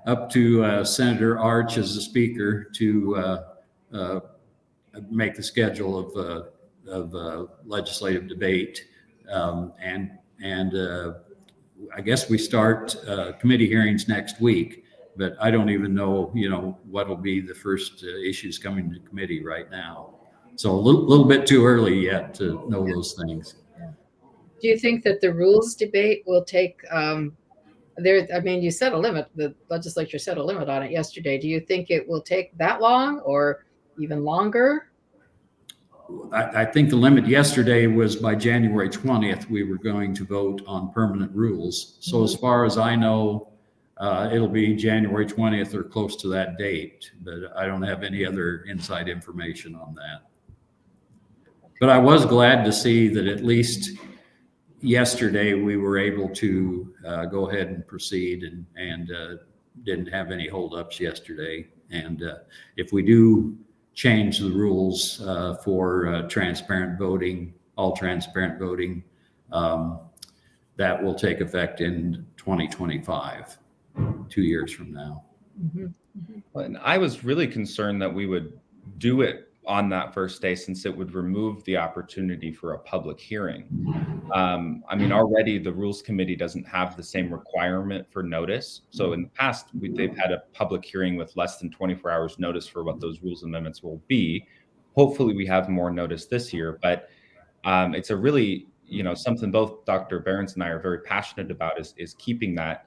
up to Senator Arch as the speaker to make the schedule of legislative debate. And I guess we start committee hearings next week, but I don't even know, what will be the first issues coming to committee right now. So a little bit too early yet to know those things. Do you think that the rules debate will take you set a limit, the legislature set a limit on it yesterday. Do you think it will take that long or even longer? I think the limit yesterday was by January 20th, we were going to vote on permanent rules. So as far as I know, it'll be January 20th or close to that date, but I don't have any other inside information on that. But I was glad to see that at least yesterday we were able to go ahead and proceed and didn't have any holdups yesterday. And if we do change the rules for transparent voting, all transparent voting, that will take effect in 2025, 2 years from now. And I was really concerned that we would do it on that first day, since it would remove the opportunity for a public hearing. Already the Rules Committee doesn't have the same requirement for notice. So in the past, they've had a public hearing with less than 24 hours notice for what those rules amendments will be. Hopefully we have more notice this year, but it's a really, something both Dr. Behrens and I are very passionate about is keeping that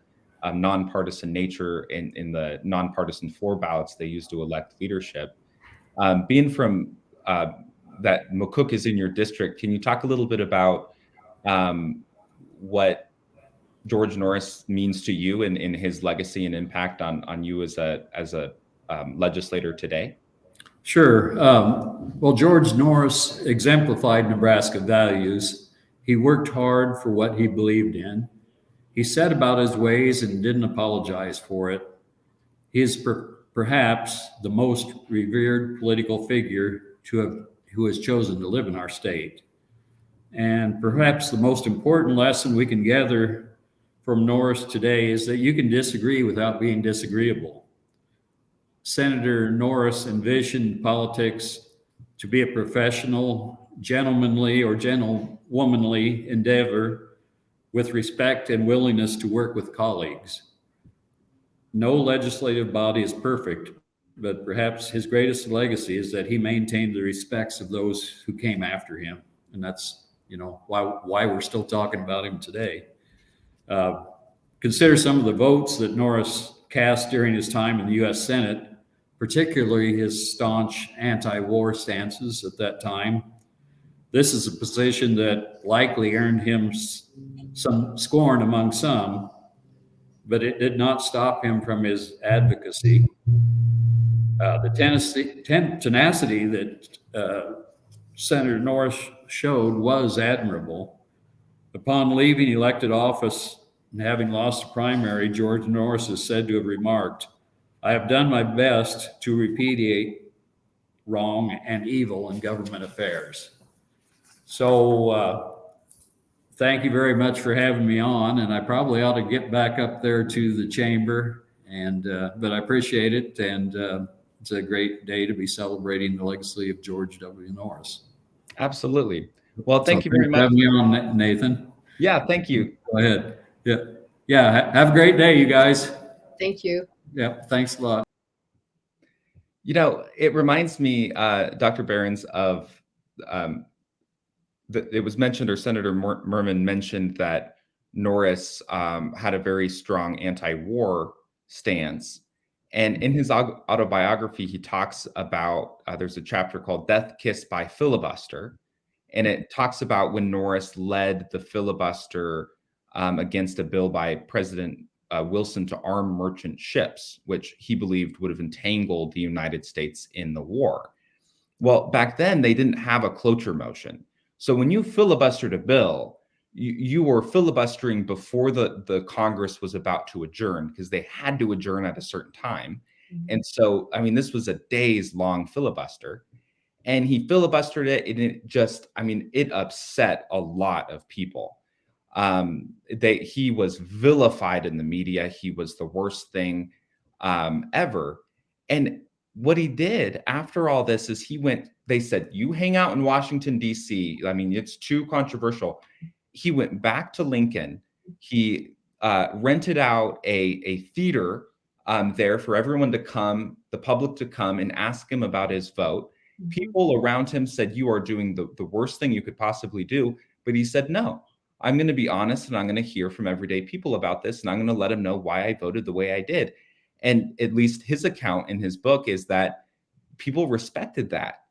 nonpartisan nature in the nonpartisan floor ballots they use to elect leadership. Being from that McCook is in your district, can you talk a little bit about what George Norris means to you in his legacy and impact on you as a legislator today? Sure. Well, George Norris exemplified Nebraska values. He worked hard for what he believed in. He said about his ways and didn't apologize for it. He is perhaps the most revered political figure who has chosen to live in our state. And perhaps the most important lesson we can gather from Norris today is that you can disagree without being disagreeable. Senator Norris envisioned politics to be a professional, gentlemanly, or gentlewomanly endeavor with respect and willingness to work with colleagues. No legislative body is perfect, but perhaps his greatest legacy is that he maintained the respects of those who came after him. And that's, why we're still talking about him today. Consider some of the votes that Norris cast during his time in the U.S. Senate, particularly his staunch anti-war stances at that time. This is a position that likely earned him some scorn among some, but it did not stop him from his advocacy. The tenacity that Senator Norris showed was admirable. Upon leaving elected office and having lost the primary, George Norris is said to have remarked, "I have done my best to repudiate wrong and evil in government affairs." So thank you very much for having me on, and I probably ought to get back up there to the chamber, but I appreciate it, and it's a great day to be celebrating the legacy of George W. Norris. Absolutely. Well, thank you very much. Having me on, Nathan. Yeah, thank you. Go ahead. Yeah. Have a great day, you guys. Thank you. Yeah, thanks a lot. It reminds me, Dr. Behrens, of it was mentioned, or Senator Merman mentioned, that Norris had a very strong anti-war stance. And in his autobiography, he talks about, there's a chapter called Death Kissed by Filibuster. And it talks about when Norris led the filibuster against a bill by President Wilson to arm merchant ships, which he believed would have entangled the United States in the war. Well, back then, they didn't have a cloture motion. So when you filibustered a bill, you were filibustering before the Congress was about to adjourn, because they had to adjourn at a certain time. And so, this was a days-long filibuster. And he filibustered it, and it just, it upset a lot of people. He was vilified in the media. He was the worst thing ever. And what he did after all this is they said, "You hang out in Washington, D.C. It's too controversial." He went back to Lincoln. He rented out a theater there for everyone to come, the public to come and ask him about his vote. People around him said, you are doing the worst thing you could possibly do. But he said, no, I'm going to be honest and I'm going to hear from everyday people about this. And I'm going to let them know why I voted the way I did. And at least his account in his book is that people respected that.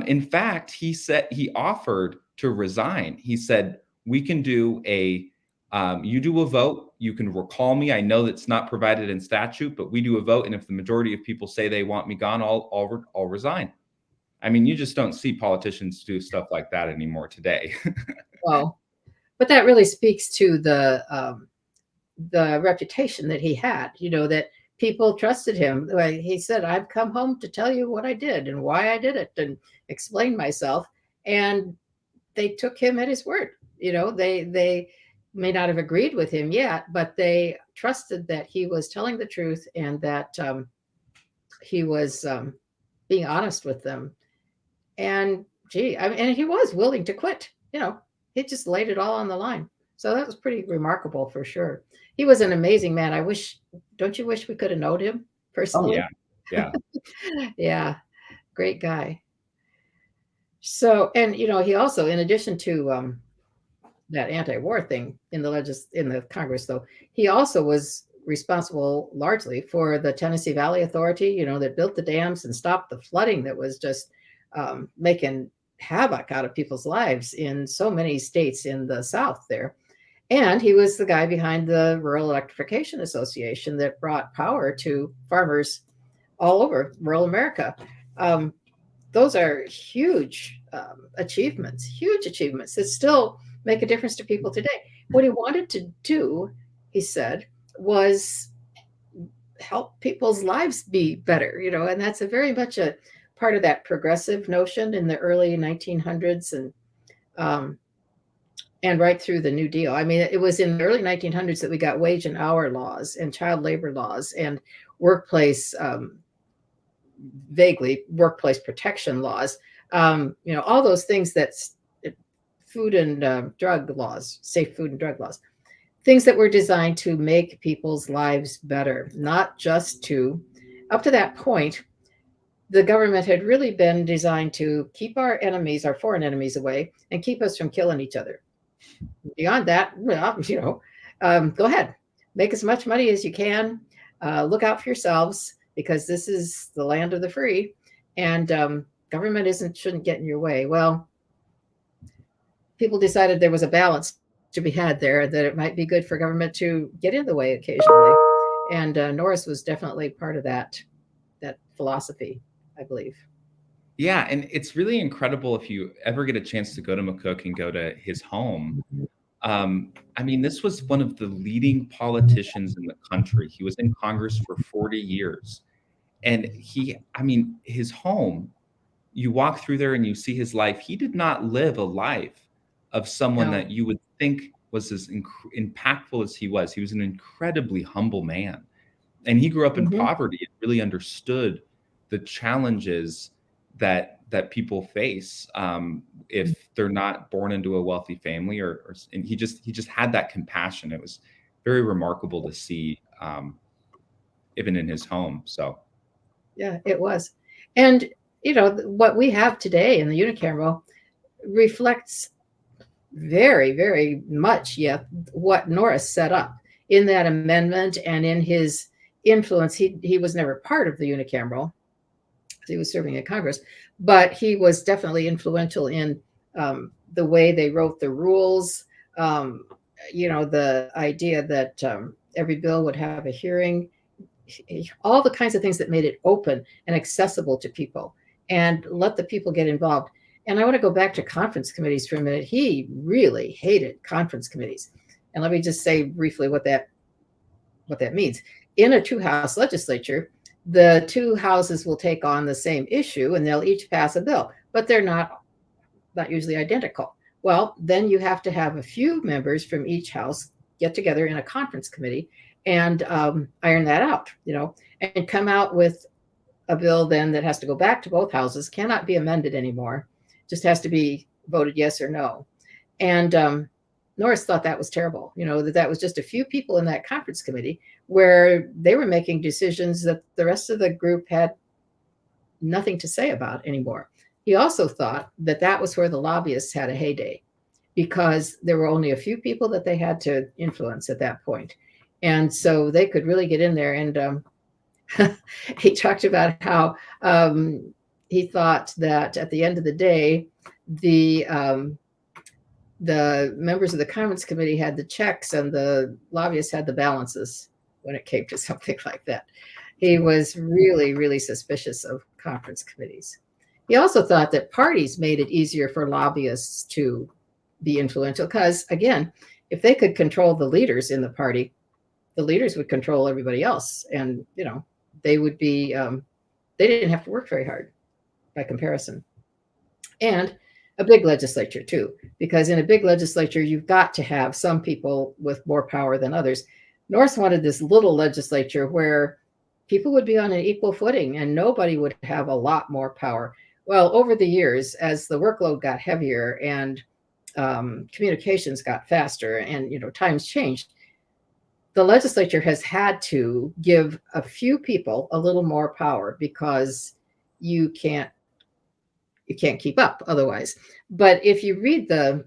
In fact, he said he offered to resign. He said, we can do you do a vote, you can recall me. I know that's not provided in statute, but we do a vote. And if the majority of people say they want me gone, I'll resign. I mean, you just don't see politicians do stuff like that anymore today. Well, but that really speaks to the reputation that he had, that people trusted him. He said, I've come home to tell you what I did and why I did it and explain myself. And they took him at his word. They may not have agreed with him yet, but they trusted that he was telling the truth and that he was being honest with them. And and he was willing to quit. He just laid it all on the line. So that was pretty remarkable for sure. He was an amazing man. Don't you wish we could have known him personally? Oh, yeah. Yeah. Great guy. So, and he also, in addition to that anti-war thing in the Congress, though, he also was responsible largely for the Tennessee Valley Authority, that built the dams and stopped the flooding that was just making havoc out of people's lives in so many states in the South there. And he was the guy behind the Rural Electrification Association that brought power to farmers all over rural America. Those are huge achievements that still make a difference to people today. What he wanted to do, he said, was help people's lives be better, and that's a very much a part of that progressive notion in the early 1900s and right through the New Deal. I mean, it was in the early 1900s that we got wage and hour laws and child labor laws and workplace, vaguely workplace protection laws, all those things that's food and drug laws, safe food and drug laws, things that were designed to make people's lives better, not just up to that point, the government had really been designed to keep our foreign enemies away and keep us from killing each other. Beyond that, go ahead, make as much money as you can, look out for yourselves because this is the land of the free, and government shouldn't get in your way. Well, people decided there was a balance to be had there, that it might be good for government to get in the way occasionally. And Norris was definitely part of that philosophy, I believe. Yeah, and it's really incredible if you ever get a chance to go to McCook and go to his home. I mean, this was one of the leading politicians in the country. He was in Congress for 40 years. And his home, you walk through there and you see his life. He did not live a life of someone that you would think was as impactful as he was. He was an incredibly humble man. And he grew up in poverty and really understood the challenges that people face if they're not born into a wealthy family, and he just had that compassion. It was very remarkable to see, even in his home. So, yeah, it was. And what we have today in the unicameral reflects very, very much, what Norris set up in that amendment and in his influence. He was never part of the unicameral. He was serving in Congress, but he was definitely influential in the way they wrote the rules. The idea that every bill would have a hearing, all the kinds of things that made it open and accessible to people and let the people get involved. And I want to go back to conference committees for a minute. He really hated conference committees. And let me just say briefly what that means. In a two-house legislature, the two houses will take on the same issue and they'll each pass a bill, but they're not usually identical. Well, then you have to have a few members from each house get together in a conference committee and iron that out, and come out with a bill then that has to go back to both houses, cannot be amended anymore, just has to be voted yes or no. And Norris thought that was terrible, that was just a few people in that conference committee where they were making decisions that the rest of the group had nothing to say about anymore. He also thought that that was where the lobbyists had a heyday, because there were only a few people that they had to influence at that point. And so they could really get in there. And he talked about how he thought that at the end of the day, the members of the conference committee had the checks and the lobbyists had the balances when it came to something like that. He was really, really suspicious of conference committees. He also thought that parties made it easier for lobbyists to be influential because, again, if they could control the leaders in the party, the leaders would control everybody else. And, they would be, they didn't have to work very hard by comparison. And a big legislature too, because in a big legislature, you've got to have some people with more power than others. Norris wanted this little legislature where people would be on an equal footing and nobody would have a lot more power. Well, over the years, as the workload got heavier and communications got faster and, times changed, the legislature has had to give a few people a little more power because you can't keep up otherwise. But if you read the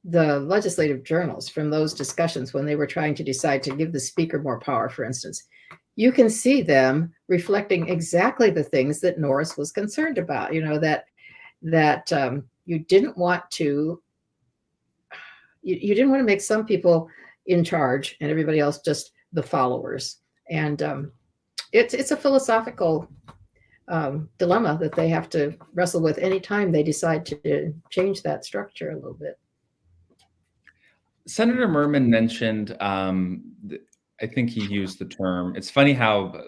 legislative journals from those discussions when they were trying to decide to give the speaker more power, for instance, you can see them reflecting exactly the things that Norris was concerned about, that you didn't want to make some people in charge and everybody else just the followers. And it's a philosophical dilemma that they have to wrestle with anytime they decide to change that structure a little bit. Senator Merman mentioned, I think he used the term, it's funny how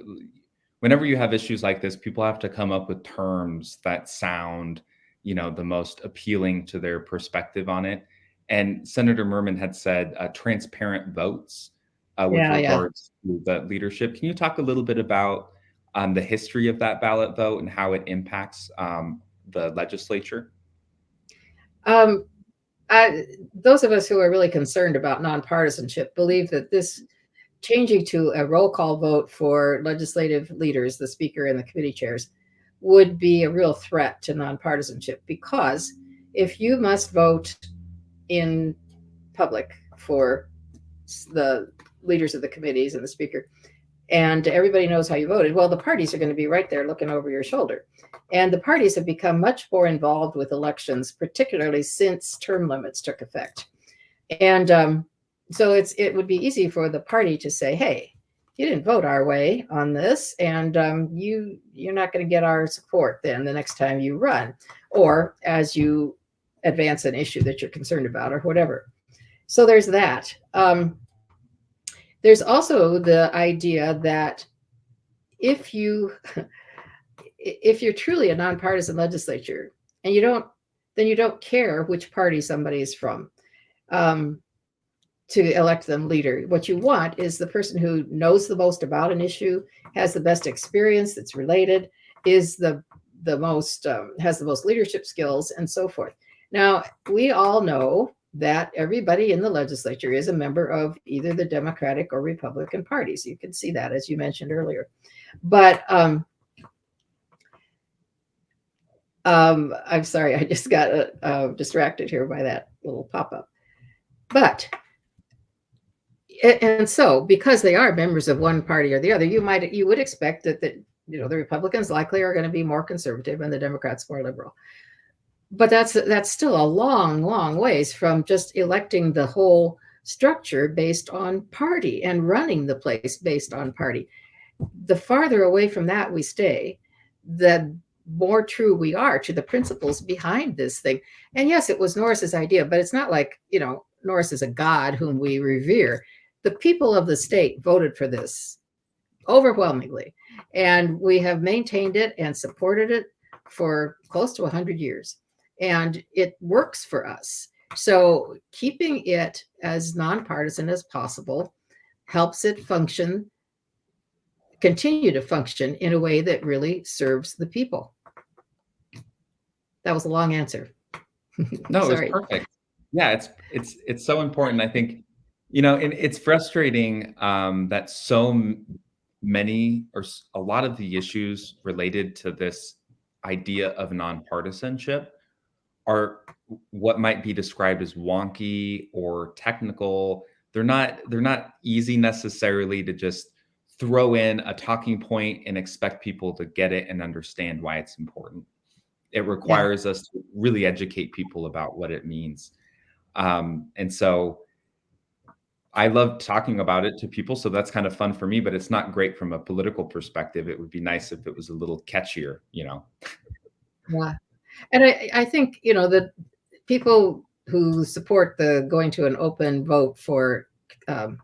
whenever you have issues like this, people have to come up with terms that sound, the most appealing to their perspective on it. And Senator Merman had said transparent votes with regards to the leadership. Can you talk a little bit about the history of that ballot vote and how it impacts the legislature? Those of us who are really concerned about nonpartisanship believe that this changing to a roll call vote for legislative leaders, the speaker and the committee chairs, would be a real threat to nonpartisanship, because if you must vote in public for the leaders of the committees and the speaker, and everybody knows how you voted, well, the parties are going to be right there looking over your shoulder. And the parties have become much more involved with elections, particularly since term limits took effect. And so it would be easy for the party to say, hey, you didn't vote our way on this, and you're not going to get our support then the next time you run, or as you advance an issue that you're concerned about or whatever. So there's that. There's also the idea that if you're truly a nonpartisan legislature and you don't care which party somebody is from to elect them leader. What you want is the person who knows the most about an issue, has the best experience that's related, is the most has the most leadership skills, and so forth. Now, we all know that everybody in the legislature is a member of either the Democratic or Republican parties. You can see that, as you mentioned earlier. But I'm sorry, I just got distracted here by that little pop-up. And so, because they are members of one party or the other, you would expect that the Republicans likely are going to be more conservative and the Democrats more liberal. But that's still a long, long ways from just electing the whole structure based on party and running the place based on party. The farther away from that we stay, the more true we are to the principles behind this thing. And yes, it was Norris's idea, but it's not like, Norris is a god whom we revere. The people of the state voted for this overwhelmingly, and we have maintained it and supported it for close to 100 years. And it works for us. So keeping it as nonpartisan as possible helps it continue to function in a way that really serves the people. That was a long answer. No, it was perfect. Yeah, it's so important. I think, and it's frustrating that many or a lot of the issues related to this idea of nonpartisanship are what might be described as wonky or technical. They're not easy necessarily to just throw in a talking point and expect people to get it and understand why it's important. It Yeah. requires us to really educate people about what it means. And so I love talking about it to people. So that's kind of fun for me, but it's not great from a political perspective. It would be nice if it was a little catchier. Yeah. And I think, that people who support the going to an open vote for um,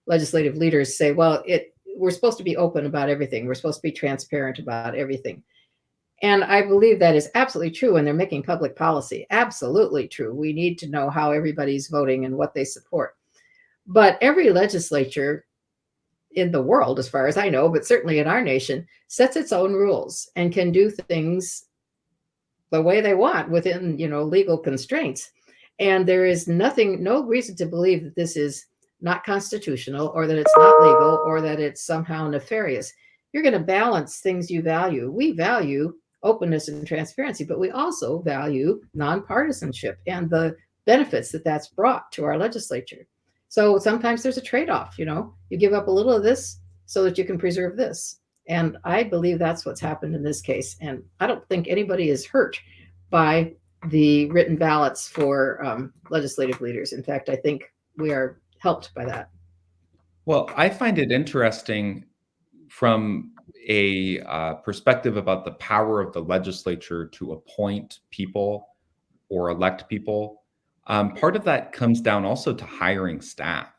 legislative leaders say, well, we're supposed to be open about everything. We're supposed to be transparent about everything. And I believe that is absolutely true when they're making public policy. Absolutely true. We need to know how everybody's voting and what they support. But every legislature in the world, as far as I know, but certainly in our nation, sets its own rules and can do things the way they want within, legal constraints. And there is no reason to believe that this is not constitutional or that it's not legal or that it's somehow nefarious. You're going to balance things you value. We value openness and transparency, but we also value nonpartisanship and the benefits that that's brought to our legislature. So sometimes there's a trade-off, you give up a little of this so that you can preserve this. And I believe that's what's happened in this case. And I don't think anybody is hurt by the written ballots for legislative leaders. In fact, I think we are helped by that. Well, I find it interesting from a perspective about the power of the legislature to appoint people or elect people. Part of that comes down also to hiring staff.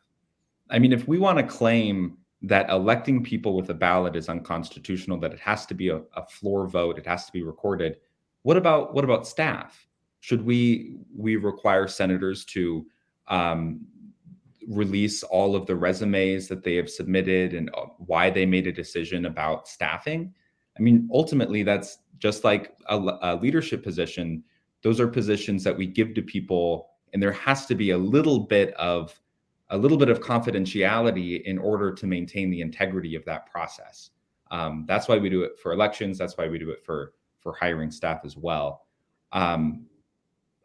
I mean, if we want to claim that electing people with a ballot is unconstitutional, that it has to be a floor vote, it has to be recorded, what about staff? Should we require senators to release all of the resumes that they have submitted and why they made a decision about staffing? I mean, ultimately, that's just like a leadership position. Those are positions that we give to people, and there has to be a little bit of confidentiality in order to maintain the integrity of that process. That's why we do it for elections. That's why we do it for hiring staff as well.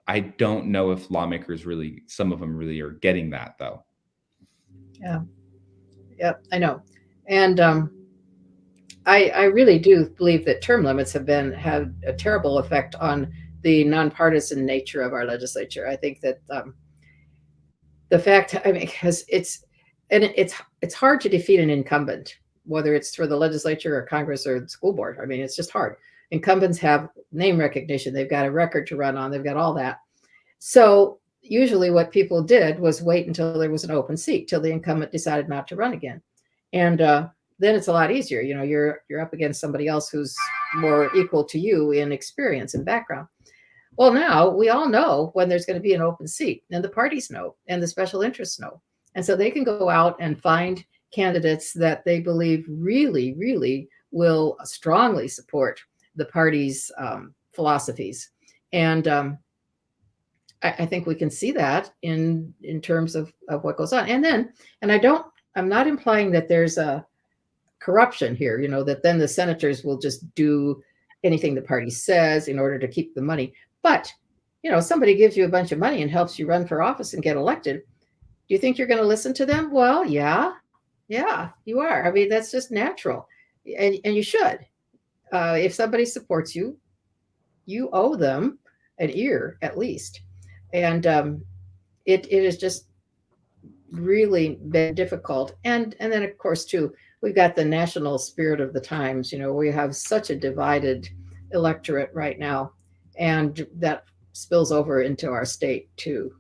I don't know if lawmakers some of them really are getting that, though. Yeah. Yep, I know. And I really do believe that term limits have had a terrible effect on the nonpartisan nature of our legislature. I think that the fact, because it's hard to defeat an incumbent, whether it's for the legislature or Congress or the school board. I mean, it's just hard. Incumbents have name recognition. They've got a record to run on. They've got all that. So usually what people did was wait until there was an open seat, till the incumbent decided not to run again. And then it's a lot easier. You're up against somebody else who's more equal to you in experience and background. Well, now we all know when there's going to be an open seat, and the parties know, and the special interests know. And so they can go out and find candidates that they believe really, really will strongly support the party's philosophies. And I think we can see that in terms of what goes on. And I'm not implying that there's a corruption here, that then the senators will just do anything the party says in order to keep the money. But, somebody gives you a bunch of money and helps you run for office and get elected. Do you think you're going to listen to them? Well, yeah, you are. I mean, that's just natural. And you should. If somebody supports you, you owe them an ear at least. And it is just really been difficult. And then, of course, too, we've got the national spirit of the times. We have such a divided electorate right now, and that spills over into our state too.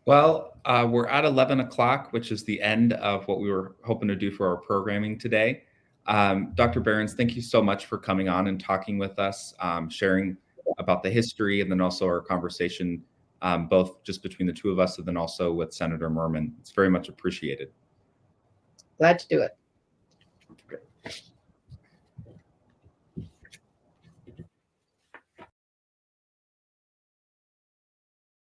Well, we're at 11 o'clock, which is the end of what we were hoping to do for our programming today. Dr. Behrens, thank you so much for coming on and talking with us, sharing about the history, and then also our conversation, both just between the two of us and then also with Senator Merman. It's very much appreciated. Glad to do it.